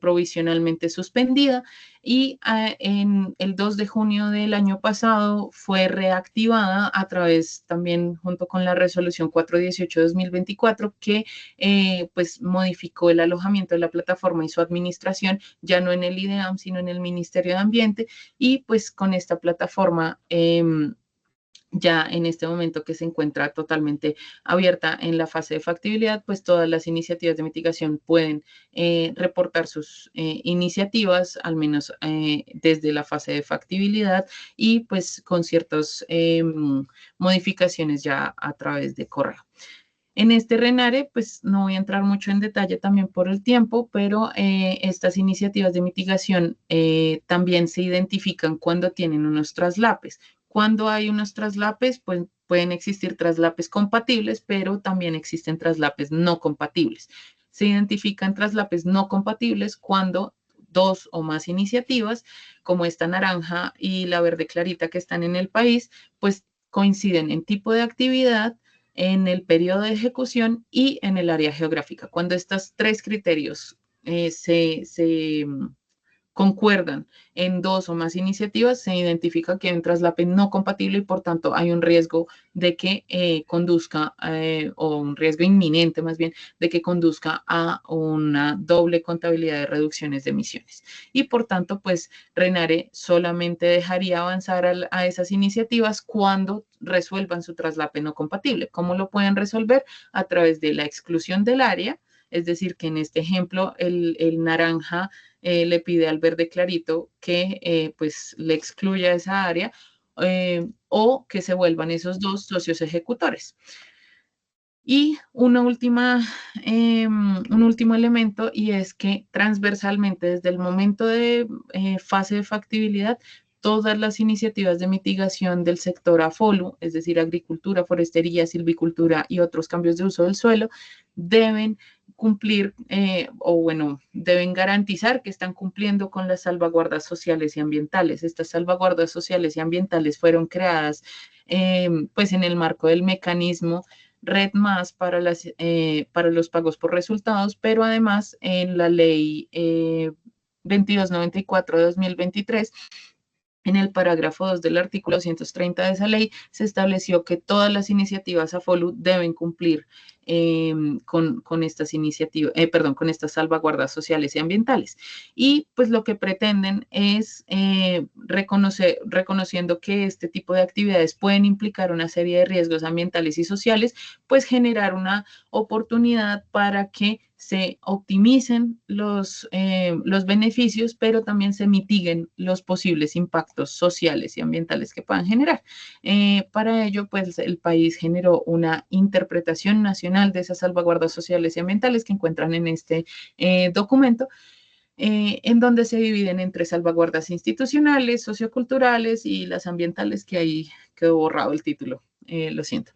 provisionalmente suspendida y en el 2 de junio del año pasado fue reactivada a través también junto con la resolución 418 de 2024 que pues modificó el alojamiento de la plataforma y su administración, ya no en el IDEAM, sino en el Ministerio de Ambiente, y pues con esta plataforma ya en este momento que se encuentra totalmente abierta en la fase de factibilidad, pues todas las iniciativas de mitigación pueden reportar sus iniciativas, al menos desde la fase de factibilidad y pues con ciertas modificaciones ya a través de correo. En este RENARE, pues no voy a entrar mucho en detalle también por el tiempo, pero estas iniciativas de mitigación también se identifican cuando tienen unos traslapes. Cuando hay unos traslapes, pues pueden existir traslapes compatibles, pero también existen traslapes no compatibles. Se identifican traslapes no compatibles cuando dos o más iniciativas, como esta naranja y la verde clarita que están en el país, pues coinciden en tipo de actividad, en el periodo de ejecución y en el área geográfica. Cuando estos tres criterios se concuerdan en dos o más iniciativas, se identifica que hay un traslape no compatible y por tanto hay un riesgo de que conduzca, o un riesgo inminente más bien, de que conduzca a una doble contabilidad de reducciones de emisiones. Y por tanto, pues RENARE solamente dejaría avanzar a esas iniciativas cuando resuelvan su traslape no compatible. ¿Cómo lo pueden resolver? A través de la exclusión del área, es decir, que en este ejemplo el naranja le pide al verde clarito que pues le excluya esa área o que se vuelvan esos dos socios ejecutores. Y un último elemento, y es que transversalmente desde el momento de fase de factibilidad, todas las iniciativas de mitigación del sector AFOLU, es decir, agricultura, forestería, silvicultura y otros cambios de uso del suelo, deben cumplir o bueno, deben garantizar que están cumpliendo con las salvaguardas sociales y ambientales. Estas salvaguardas sociales y ambientales fueron creadas pues en el marco del mecanismo Red Más para los pagos por resultados, pero además en la ley 2294 de 2023, en el parágrafo 2 del artículo 230 de esa ley, se estableció que todas las iniciativas AFOLU deben cumplir con estas iniciativas, perdón, con estas salvaguardas sociales y ambientales. Y pues lo que pretenden es reconociendo que este tipo de actividades pueden implicar una serie de riesgos ambientales y sociales, pues generar una oportunidad para que se optimicen los beneficios, pero también se mitiguen los posibles impactos sociales y ambientales que puedan generar. Para ello, pues el país generó una interpretación nacional de esas salvaguardas sociales y ambientales que encuentran en este documento, en donde se dividen entre salvaguardas institucionales, socioculturales y las ambientales, que ahí quedó borrado el título, lo siento.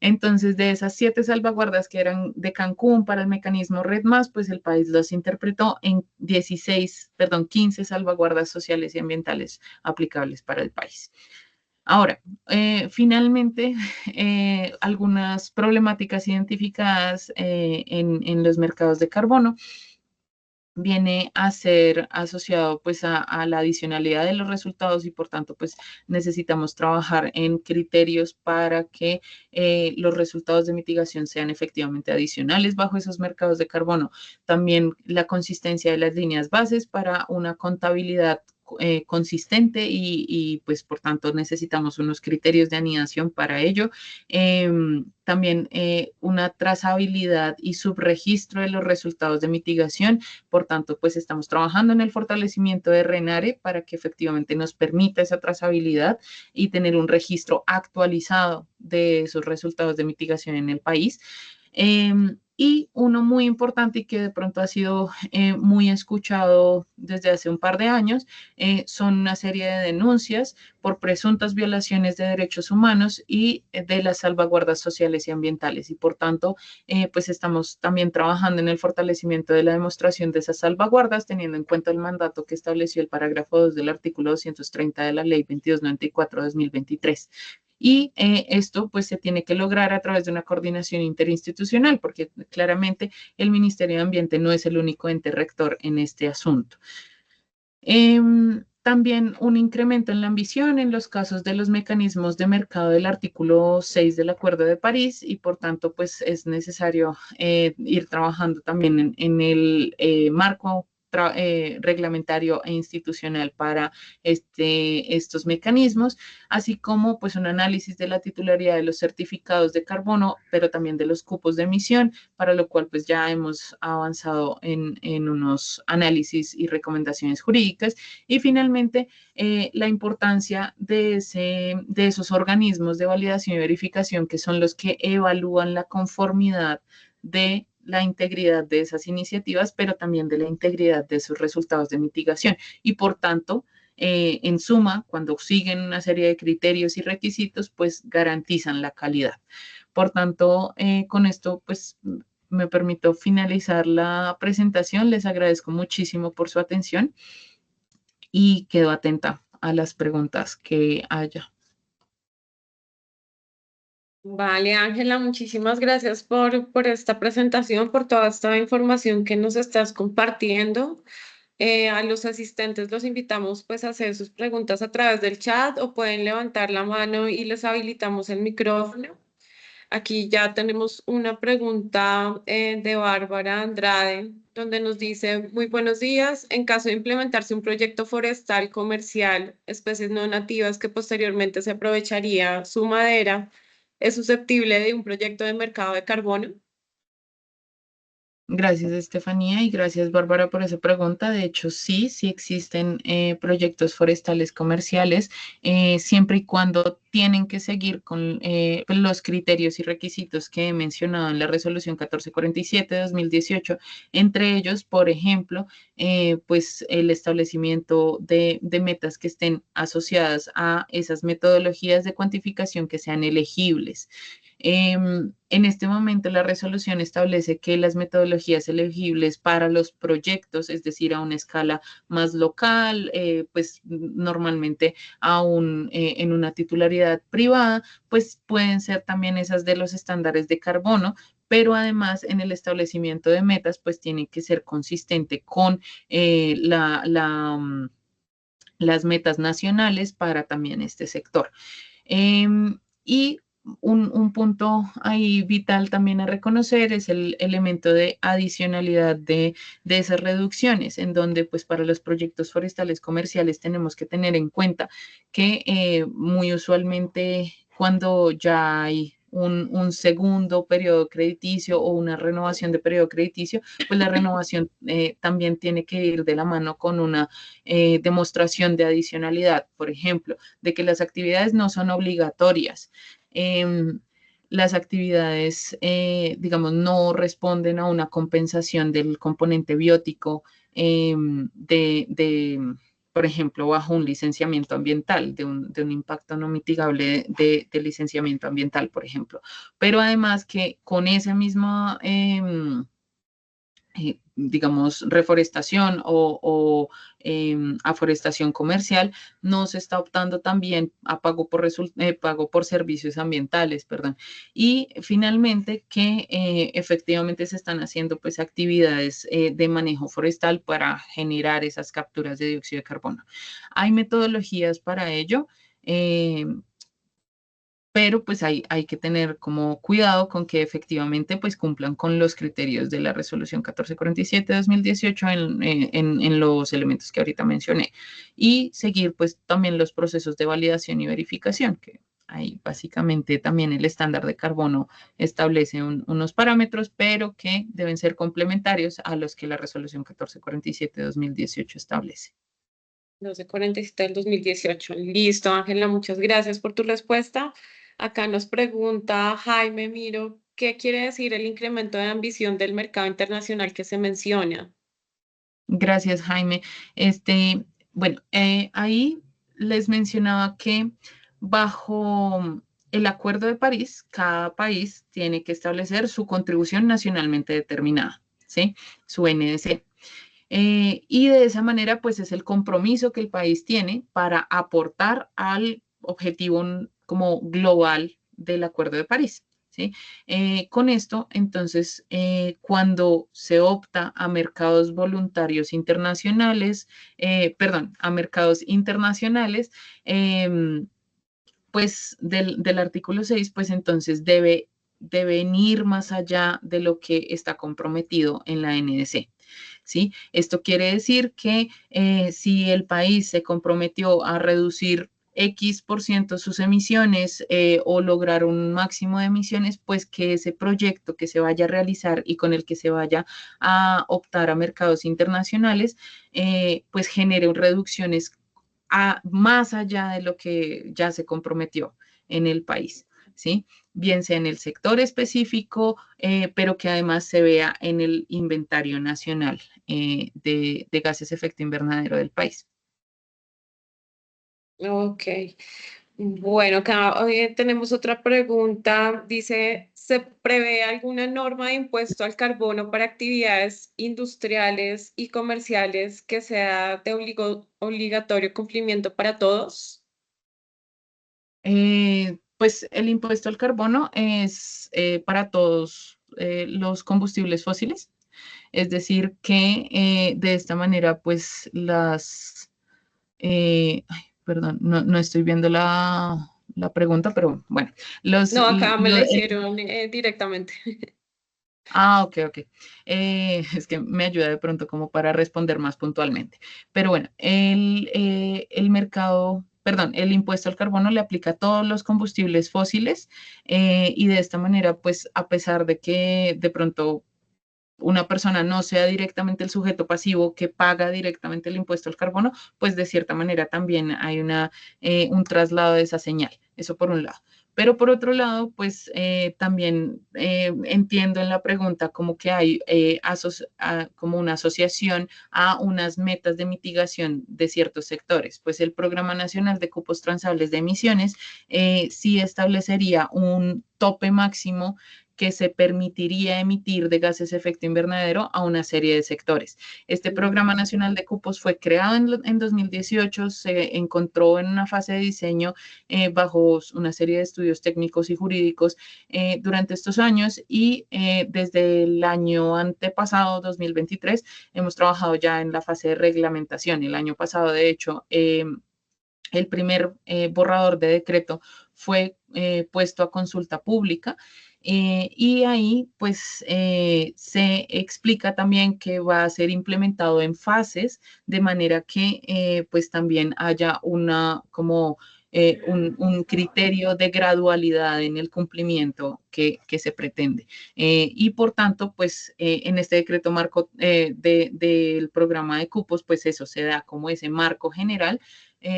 Entonces, de esas 7 salvaguardas que eran de Cancún para el mecanismo Red Más, pues el país los interpretó en 15 salvaguardas sociales y ambientales aplicables para el país. Ahora, finalmente, algunas problemáticas identificadas en los mercados de carbono viene a ser asociado pues a la adicionalidad de los resultados y por tanto pues necesitamos trabajar en criterios para que los resultados de mitigación sean efectivamente adicionales bajo esos mercados de carbono. También la consistencia de las líneas bases para una contabilidad consistente pues por tanto necesitamos unos criterios de anidación para ello. También una trazabilidad y subregistro de los resultados de mitigación. Por tanto, pues estamos trabajando en el fortalecimiento de RENARE para que efectivamente nos permita esa trazabilidad y tener un registro actualizado de esos resultados de mitigación en el país. Y uno muy importante y que de pronto ha sido muy escuchado desde hace un par de años, son una serie de denuncias por presuntas violaciones de derechos humanos y de las salvaguardas sociales y ambientales. Y por tanto, pues estamos también trabajando en el fortalecimiento de la demostración de esas salvaguardas, teniendo en cuenta el mandato que estableció el parágrafo 2 del artículo 230 de la Ley 2294/2023. Y esto pues se tiene que lograr a través de una coordinación interinstitucional, porque claramente el Ministerio de Ambiente no es el único ente rector en este asunto. También un incremento en la ambición en los casos de los mecanismos de mercado del artículo 6 del Acuerdo de París y por tanto pues es necesario ir trabajando también en el marco reglamentario e institucional para estos mecanismos, así como pues un análisis de la titularidad de los certificados de carbono, pero también de los cupos de emisión, para lo cual pues ya hemos avanzado en unos análisis y recomendaciones jurídicas. Y finalmente, la importancia de esos organismos de validación y verificación que son los que evalúan la conformidad de la integridad de esas iniciativas, pero también de la integridad de sus resultados de mitigación. Y por tanto, en suma, cuando siguen una serie de criterios y requisitos, pues garantizan la calidad. Por tanto, con esto, pues me permito finalizar la presentación. Les agradezco muchísimo por su atención y quedo atenta a las preguntas que haya. Vale, Ángela, muchísimas gracias por esta presentación, por toda esta información que nos estás compartiendo. A los asistentes los invitamos pues a hacer sus preguntas a través del chat o pueden levantar la mano y les habilitamos el micrófono. Aquí ya tenemos una pregunta de Bárbara Andrade, donde nos dice, muy buenos días, en caso de implementarse un proyecto forestal comercial, especies no nativas que posteriormente se aprovecharía su madera, ¿es susceptible de un proyecto de mercado de carbono? Gracias, Estefanía, y gracias, Bárbara, por esa pregunta. De hecho, sí, sí existen proyectos forestales comerciales, siempre y cuando tienen que seguir con los criterios y requisitos que he mencionado en la resolución 1447 de 2018. Entre ellos, por ejemplo, pues el establecimiento de metas que estén asociadas a esas metodologías de cuantificación que sean elegibles. En este momento, la resolución establece que las metodologías elegibles para los proyectos, es decir, a una escala más local, pues normalmente aún en una titularidad privada, pues pueden ser también esas de los estándares de carbono, pero además en el establecimiento de metas, pues tiene que ser consistente con las metas nacionales para también este sector. Y un punto ahí vital también a reconocer es el elemento de adicionalidad de esas reducciones, en donde pues para los proyectos forestales comerciales tenemos que tener en cuenta que muy usualmente cuando ya hay un segundo periodo crediticio o una renovación de periodo crediticio, pues la renovación también tiene que ir de la mano con una demostración de adicionalidad, por ejemplo, de que las actividades no son obligatorias. Las actividades, digamos, no responden a una compensación del componente biótico por ejemplo, bajo un licenciamiento ambiental, de un impacto no mitigable de licenciamiento ambiental, por ejemplo. Pero además que con esa misma digamos, reforestación o aforestación comercial, no se está optando también a pago por servicios ambientales, perdón. Y finalmente que efectivamente se están haciendo pues actividades de manejo forestal para generar esas capturas de dióxido de carbono. Hay metodologías para ello. Pero pues hay que tener como cuidado con que efectivamente pues cumplan con los criterios de la resolución 1447 de 2018 en los elementos que ahorita mencioné y seguir pues también los procesos de validación y verificación, que ahí básicamente también el estándar de carbono establece unos parámetros, pero que deben ser complementarios a los que la resolución 1447 de 2018 establece. 1247 del 2018. Listo, Ángela, muchas gracias por tu respuesta. Acá nos pregunta Jaime Miro ¿Qué quiere decir el incremento de ambición del mercado internacional que se menciona? Gracias, Jaime. Bueno, ahí les mencionaba que bajo el Acuerdo de París, cada país tiene que establecer su contribución nacionalmente determinada, ¿sí? Su NDC. Y de esa manera, pues es el compromiso que el país tiene para aportar al objetivo como global del Acuerdo de París. ¿Sí? Con esto, entonces, cuando se opta a mercados voluntarios internacionales, perdón, a mercados internacionales, pues del artículo 6, pues entonces deben ir más allá de lo que está comprometido en la NDC. ¿Sí? Esto quiere decir que si el país se comprometió a reducir X% sus emisiones o lograr un máximo de emisiones, pues que ese proyecto que se vaya a realizar y con el que se vaya a optar a mercados internacionales, pues genere reducciones más allá de lo que ya se comprometió en el país, ¿sí? Bien sea en el sector específico, pero que además se vea en el inventario nacional de gases de efecto invernadero del país. Ok. Bueno, acá tenemos otra pregunta. Dice, ¿se prevé alguna norma de impuesto al carbono para actividades industriales y comerciales que sea de obligatorio cumplimiento para todos? Pues el impuesto al carbono es para todos los combustibles fósiles, es decir, que de esta manera, pues ay, perdón, no estoy viendo la pregunta, pero bueno, No, acá me la hicieron directamente. Ok, ok. Es que me ayuda de pronto como para responder más puntualmente. Pero bueno, el mercado, perdón, el impuesto al carbono le aplica a todos los combustibles fósiles y de esta manera, pues a pesar de que de pronto una persona no sea directamente el sujeto pasivo que paga directamente el impuesto al carbono, pues de cierta manera también hay un traslado de esa señal. Eso por un lado. Pero por otro lado, pues también entiendo en la pregunta como que hay como una asociación a unas metas de mitigación de ciertos sectores. Pues el Programa Nacional de Cupos Transables de Emisiones sí establecería un tope máximo que se permitiría emitir de gases de efecto invernadero a una serie de sectores. Este Programa Nacional de Cupos fue creado en 2018, se encontró en una fase de diseño bajo una serie de estudios técnicos y jurídicos durante estos años y desde el año antepasado, 2023, hemos trabajado ya en la fase de reglamentación. El año pasado, de hecho, el primer borrador de decreto fue puesto a consulta pública y ahí pues se explica también que va a ser implementado en fases de manera que pues también haya un criterio de gradualidad en el cumplimiento que se pretende. Y por tanto, pues en este decreto marco del programa de cupos, pues eso se da como ese marco general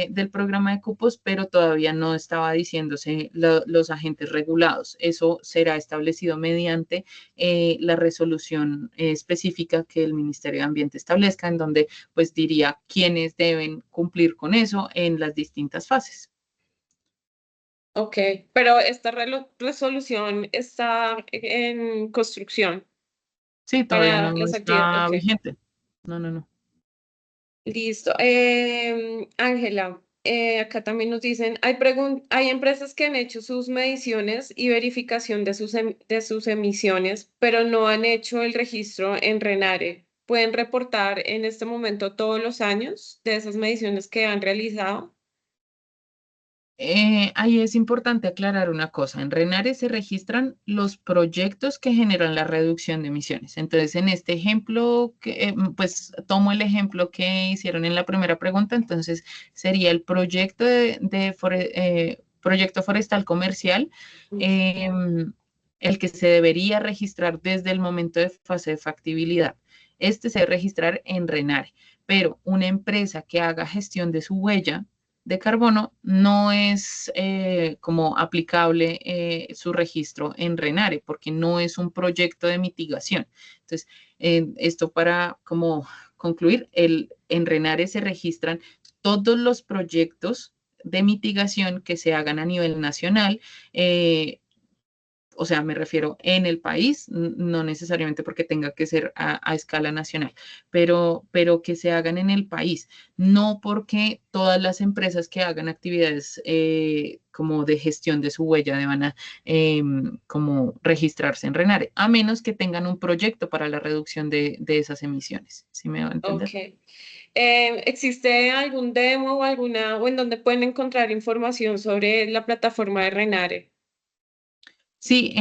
del programa de cupos, pero todavía no estaba diciéndose los agentes regulados. Eso será establecido mediante la resolución específica que el Ministerio de Ambiente establezca, en donde pues diría quiénes deben cumplir con eso en las distintas fases. Ok, pero esta resolución está en construcción Sí, todavía para no las actividades. está Ok, vigente. No, no, no. listo. Ángela, acá también nos dicen, hay empresas que han hecho sus mediciones y verificación de sus emisiones, pero no han hecho el registro en RENARE. ¿Pueden reportar en este momento todos los años de esas mediciones que han realizado? Ahí es importante aclarar una cosa. En RENARE se registran los proyectos que generan la reducción de emisiones. Entonces, en este ejemplo, pues tomo el ejemplo que hicieron en la primera pregunta. Entonces, sería el proyecto proyecto forestal comercial, el que se debería registrar desde el momento de fase de factibilidad. Este se debe registrar en RENARE, pero una empresa que haga gestión de su huella de carbono, no es como aplicable su registro en RENARE, porque no es un proyecto de mitigación. Entonces, esto para como concluir, en RENARE se registran todos los proyectos de mitigación que se hagan a nivel nacional, o sea, me refiero en el país, no necesariamente porque tenga que ser a escala nacional, pero que se hagan en el país, no porque todas las empresas que hagan actividades como de gestión de su huella deban a, como registrarse en RENARE, a menos que tengan un proyecto para la reducción de esas emisiones. ¿Sí me va a Ok. entender? ¿Existe algún demo o alguna, o en donde pueden encontrar información sobre la plataforma de Renare? Sí,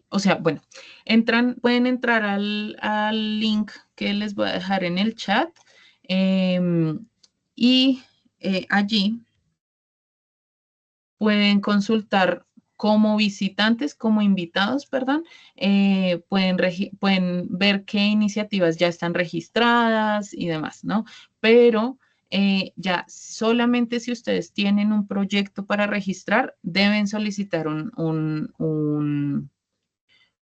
o sea, bueno, pueden entrar al link que les voy a dejar en el chat y allí pueden consultar como visitantes, como invitados, perdón, pueden ver qué iniciativas ya están registradas y demás, ¿no? Pero ya solamente si ustedes tienen un proyecto para registrar, deben solicitar un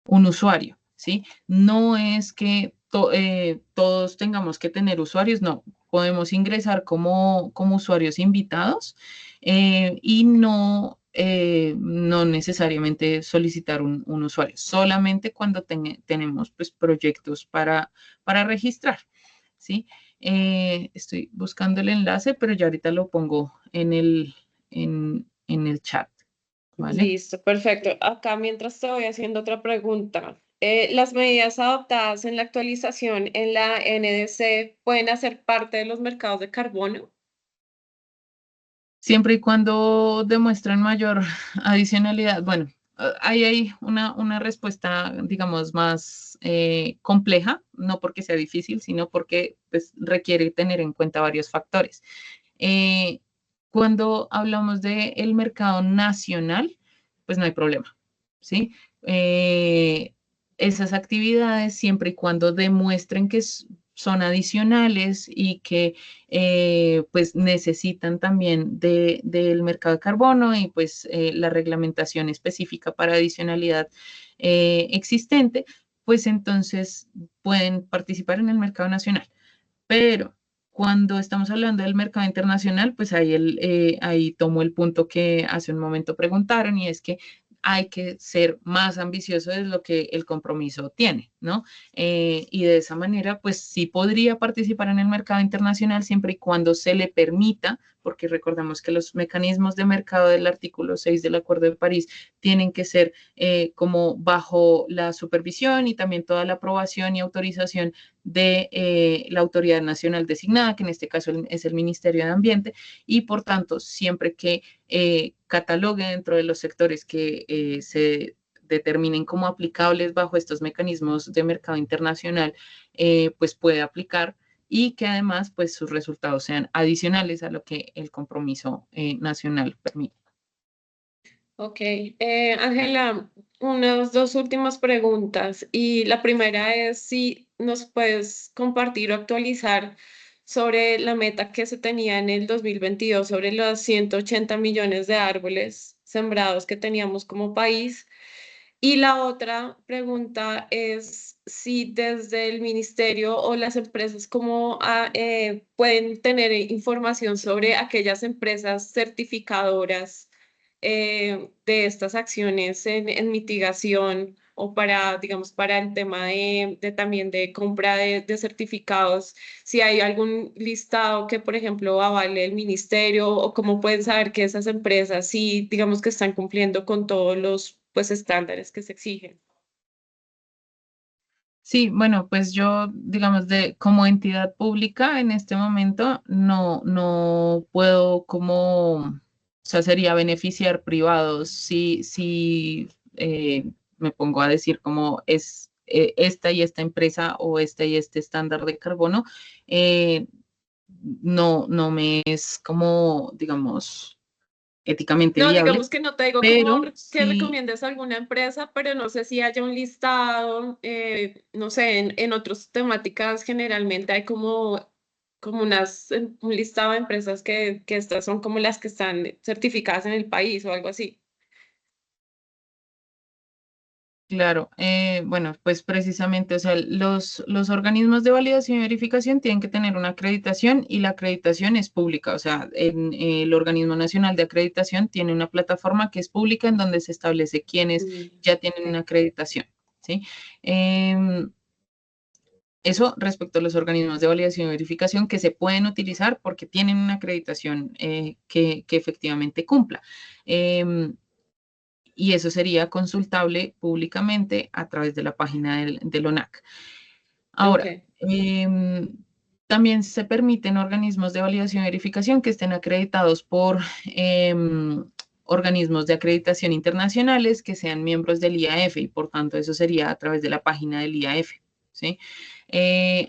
usuario, ¿sí? No es que todos tengamos que tener usuarios, no. Podemos ingresar como usuarios invitados y no necesariamente solicitar un usuario, solamente cuando tenemos pues, proyectos para registrar, ¿sí? Estoy buscando el enlace, pero ya ahorita lo pongo en el chat, ¿vale? Listo, perfecto. Acá mientras te voy haciendo otra pregunta. ¿Las medidas adoptadas en la actualización en la NDC pueden hacer parte de los mercados de carbono? Siempre y cuando demuestren mayor adicionalidad. Bueno, ahí hay una respuesta, digamos, más compleja, no porque sea difícil, sino porque pues, requiere tener en cuenta varios factores. Eh, Cuando hablamos del mercado nacional, pues no hay problema, ¿sí? Esas actividades, siempre y cuando demuestren que son adicionales y que pues necesitan también del mercado de carbono y pues la reglamentación específica para adicionalidad existente, pues entonces pueden participar en el mercado nacional. Pero cuando estamos hablando del mercado internacional, pues ahí tomo el punto que hace un momento preguntaron y es que hay que ser más ambicioso de lo que el compromiso tiene, ¿no? Y de esa manera, pues sí podría participar en el mercado internacional siempre y cuando se le permita, porque recordemos que los mecanismos de mercado del artículo 6 del Acuerdo de París tienen que ser como bajo la supervisión y también toda la aprobación y autorización de la autoridad nacional designada, que en este caso es el Ministerio de Ambiente, y por tanto, siempre que catalogue dentro de los sectores que se determinen como aplicables bajo estos mecanismos de mercado internacional, pues puede aplicar y que además pues sus resultados sean adicionales a lo que el compromiso nacional permite. Ok, Ángela, unas dos últimas preguntas. Y la primera es si nos puedes compartir o actualizar sobre la meta que se tenía en el 2022 sobre los 180 millones de árboles sembrados que teníamos como país. Y la otra pregunta es si desde el ministerio o las empresas pueden tener información sobre aquellas empresas certificadoras de estas acciones en mitigación o para, digamos, para el tema de también de compra de certificados, si hay algún listado que, por ejemplo, avale el ministerio o cómo pueden saber que esas empresas sí, digamos, que están cumpliendo con todos los, pues, estándares que se exigen. Sí, bueno, pues yo, digamos, como entidad pública en este momento no puedo o sea, sería beneficiar privados si me pongo a decir cómo es esta y esta empresa o este y este estándar de carbono, eh, no me es como, digamos, éticamente No, viable, digamos que no te digo como pero que sí. recomiendes alguna empresa, pero no sé si haya un listado, no sé, en otras temáticas generalmente hay como como un listado de empresas que estas son como las que están certificadas en el país o algo así. Claro, bueno, pues precisamente, o sea, los organismos de validación y verificación tienen que tener una acreditación y la acreditación es pública, o sea, el Organismo Nacional de Acreditación tiene una plataforma que es pública en donde se establece quiénes ya tienen una acreditación, ¿sí? Em, Eso respecto a los organismos de validación y verificación que se pueden utilizar porque tienen una acreditación que efectivamente cumpla. Em, y eso sería consultable públicamente a través de la página del ONAC. Ok. Ahora, también se permiten organismos de validación y verificación que estén acreditados por organismos de acreditación internacionales que sean miembros del IAF y por tanto eso sería a través de la página del IAF, ¿sí?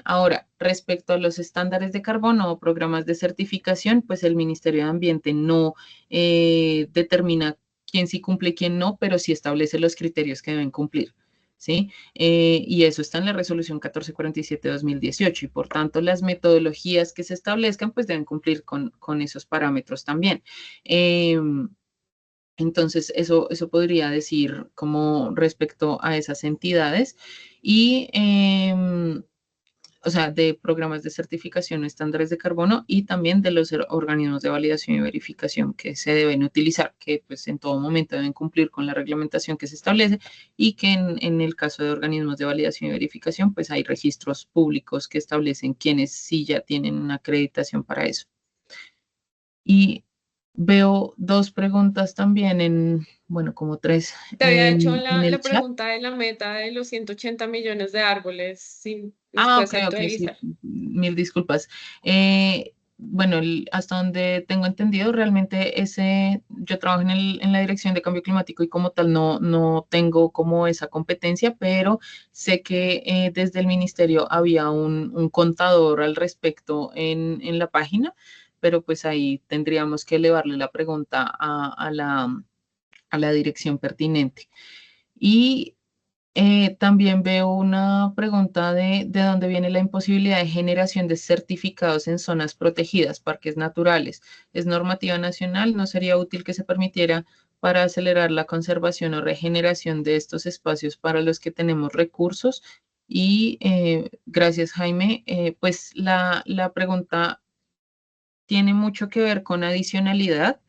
Ahora, respecto a los estándares de carbono o programas de certificación, pues el Ministerio de Ambiente no determina quién sí cumple y quién no, pero sí establece los criterios que deben cumplir, ¿sí? Y eso está en la resolución 1447 de 2018 y por tanto las metodologías que se establezcan pues deben cumplir con esos parámetros también. Eh, entonces, eso podría decir como respecto a esas entidades y o sea, de programas de certificación o estándares de carbono y también de los organismos de validación y verificación que se deben utilizar, que pues en todo momento deben cumplir con la reglamentación que se establece y que en el caso de organismos de validación y verificación, pues hay registros públicos que establecen quienes sí ya tienen una acreditación para eso. Y veo dos preguntas también bueno, como tres Te había hecho en el la chat. pregunta de la meta de los 180 millones de árboles. Si nos Ah, puedes ok, ok, sí, actualizar. mil disculpas. Bueno, hasta donde tengo entendido, realmente yo trabajo en la Dirección de Cambio Climático y como tal no tengo como esa competencia, pero sé que desde el ministerio había un contador al respecto en la página, pero pues ahí tendríamos que elevarle la pregunta a la dirección pertinente. Y también veo una pregunta de dónde viene la imposibilidad de generación de certificados en zonas protegidas, parques naturales. ¿Es normativa nacional? ¿No sería útil que se permitiera para acelerar la conservación o regeneración de estos espacios para los que tenemos recursos? Y gracias, Jaime. Pues la pregunta tiene mucho que ver con adicionalidad.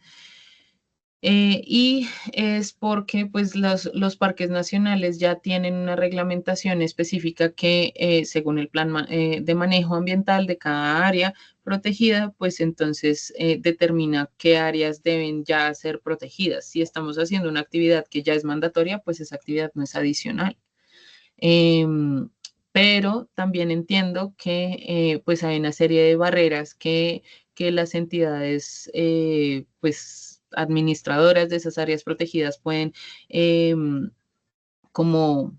Y es porque pues los parques nacionales ya tienen una reglamentación específica que según el plan de manejo ambiental de cada área protegida, pues entonces determina qué áreas deben ya ser protegidas. Si estamos haciendo una actividad que ya es mandatoria, pues esa actividad no es adicional. Em, pero también entiendo que pues hay una serie de barreras que las entidades pues administradoras de esas áreas protegidas pueden como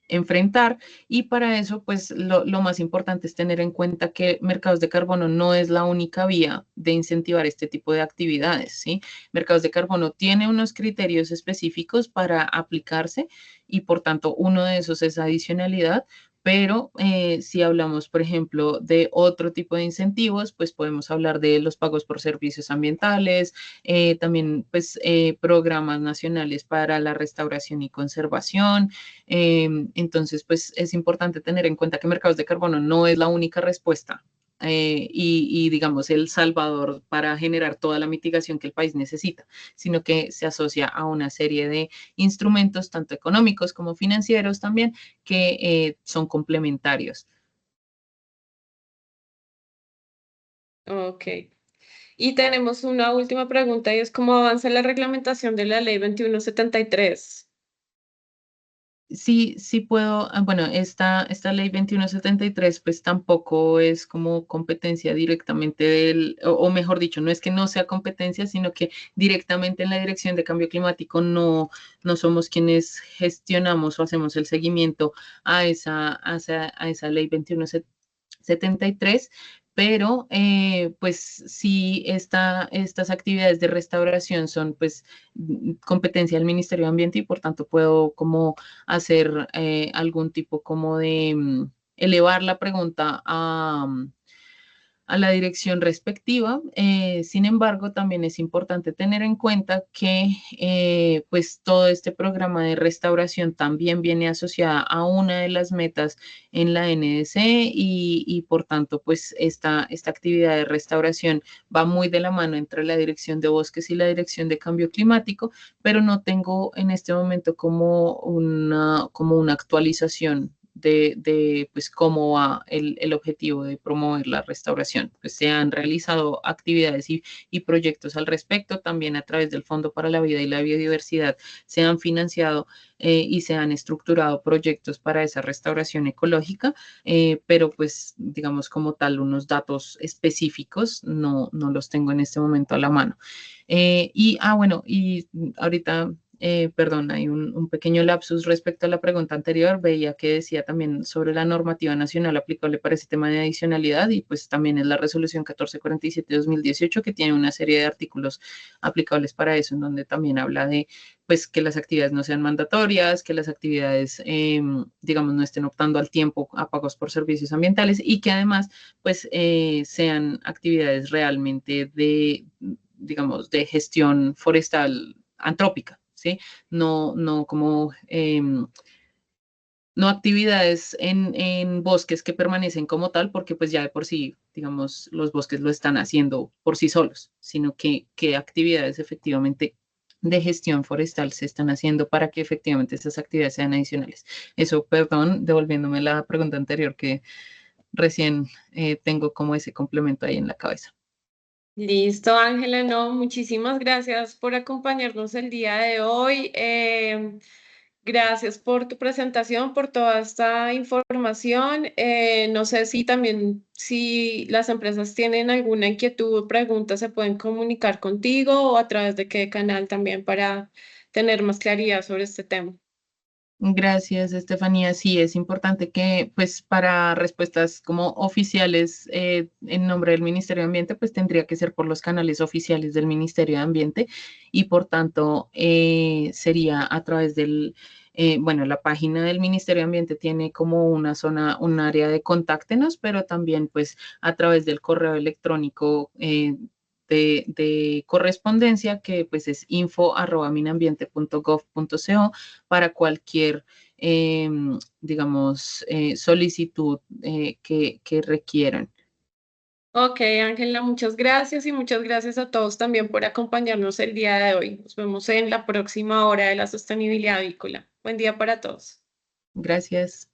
enfrentar y para eso pues lo más importante es tener en cuenta que mercados de carbono no es la única vía de incentivar este tipo de actividades, ¿sí? Mercados de carbono tiene unos criterios específicos para aplicarse y por tanto uno de esos es adicionalidad, pero si hablamos, por ejemplo, de otro tipo de incentivos, pues podemos hablar de los pagos por servicios ambientales, también pues programas nacionales para la restauración y conservación, entonces, pues es importante tener en cuenta que mercados de carbono no es la única respuesta digamos, el salvador para generar toda la mitigación que el país necesita, sino que se asocia a una serie de instrumentos, tanto económicos como financieros también, que son complementarios. Ok. Y tenemos una última pregunta y es cómo avanza la reglamentación de la ley 2173. Sí, sí puedo, bueno, esta ley 2173 pues tampoco es como competencia directamente o mejor dicho, no es que no sea competencia, sino que directamente en la Dirección de Cambio Climático no somos quienes gestionamos o hacemos el seguimiento a esa ley 2173, pero pues sí, estas actividades de restauración son pues competencia del Ministerio de Ambiente y por tanto puedo como hacer algún tipo como de elevar la pregunta a la dirección respectiva. Sin embargo, también es importante tener en cuenta que pues todo este programa de restauración también viene asociada a una de las metas en la NDC y por tanto, pues esta actividad de restauración va muy de la mano entre la Dirección de Bosques y la Dirección de Cambio Climático, pero no tengo en este momento como una actualización pues cómo va el objetivo de promover la restauración. Pues se han realizado actividades y proyectos al respecto, también a través del Fondo para la Vida y la Biodiversidad se han financiado y se han estructurado proyectos para esa restauración ecológica, pero pues digamos como tal unos datos específicos no los tengo en este momento a la mano. Bueno, y ahorita perdón, hay un pequeño lapsus respecto a la pregunta anterior. Veía que decía también sobre la normativa nacional aplicable para ese tema de adicionalidad y pues también es la resolución 1447 de 2018 que tiene una serie de artículos aplicables para eso, en donde también habla de pues que las actividades no sean mandatorias, que las actividades, digamos, no estén optando al tiempo a pagos por servicios ambientales y que además pues sean actividades realmente digamos, de gestión forestal antrópica. ¿Sí? No como no actividades en bosques que permanecen como tal, porque pues ya de por sí, digamos, los bosques lo están haciendo por sí solos, sino que actividades efectivamente de gestión forestal se están haciendo para que efectivamente esas actividades sean adicionales. Eso, perdón, devolviéndome la pregunta anterior que recién tengo como ese complemento ahí en la cabeza. Listo, Ángela, no, muchísimas gracias por acompañarnos el día de hoy. Gracias por tu presentación, por toda esta información. No sé si también, si las empresas tienen alguna inquietud o pregunta, se pueden comunicar contigo o a través de qué canal también para tener más claridad sobre este tema. Gracias, Estefanía. Sí, es importante que, pues, para respuestas como oficiales en nombre del Ministerio de Ambiente, pues tendría que ser por los canales oficiales del Ministerio de Ambiente y, por tanto, sería a través bueno, la página del Ministerio de Ambiente tiene como una zona, un área de contáctenos, pero también, pues, a través del correo electrónico. De correspondencia que pues es info@minambiente.gov.co para cualquier, digamos, solicitud que requieran. Ok, Ángela, muchas gracias y muchas gracias a todos también por acompañarnos el día de hoy. Nos vemos en la próxima hora de la sostenibilidad avícola. Buen día para todos. Gracias.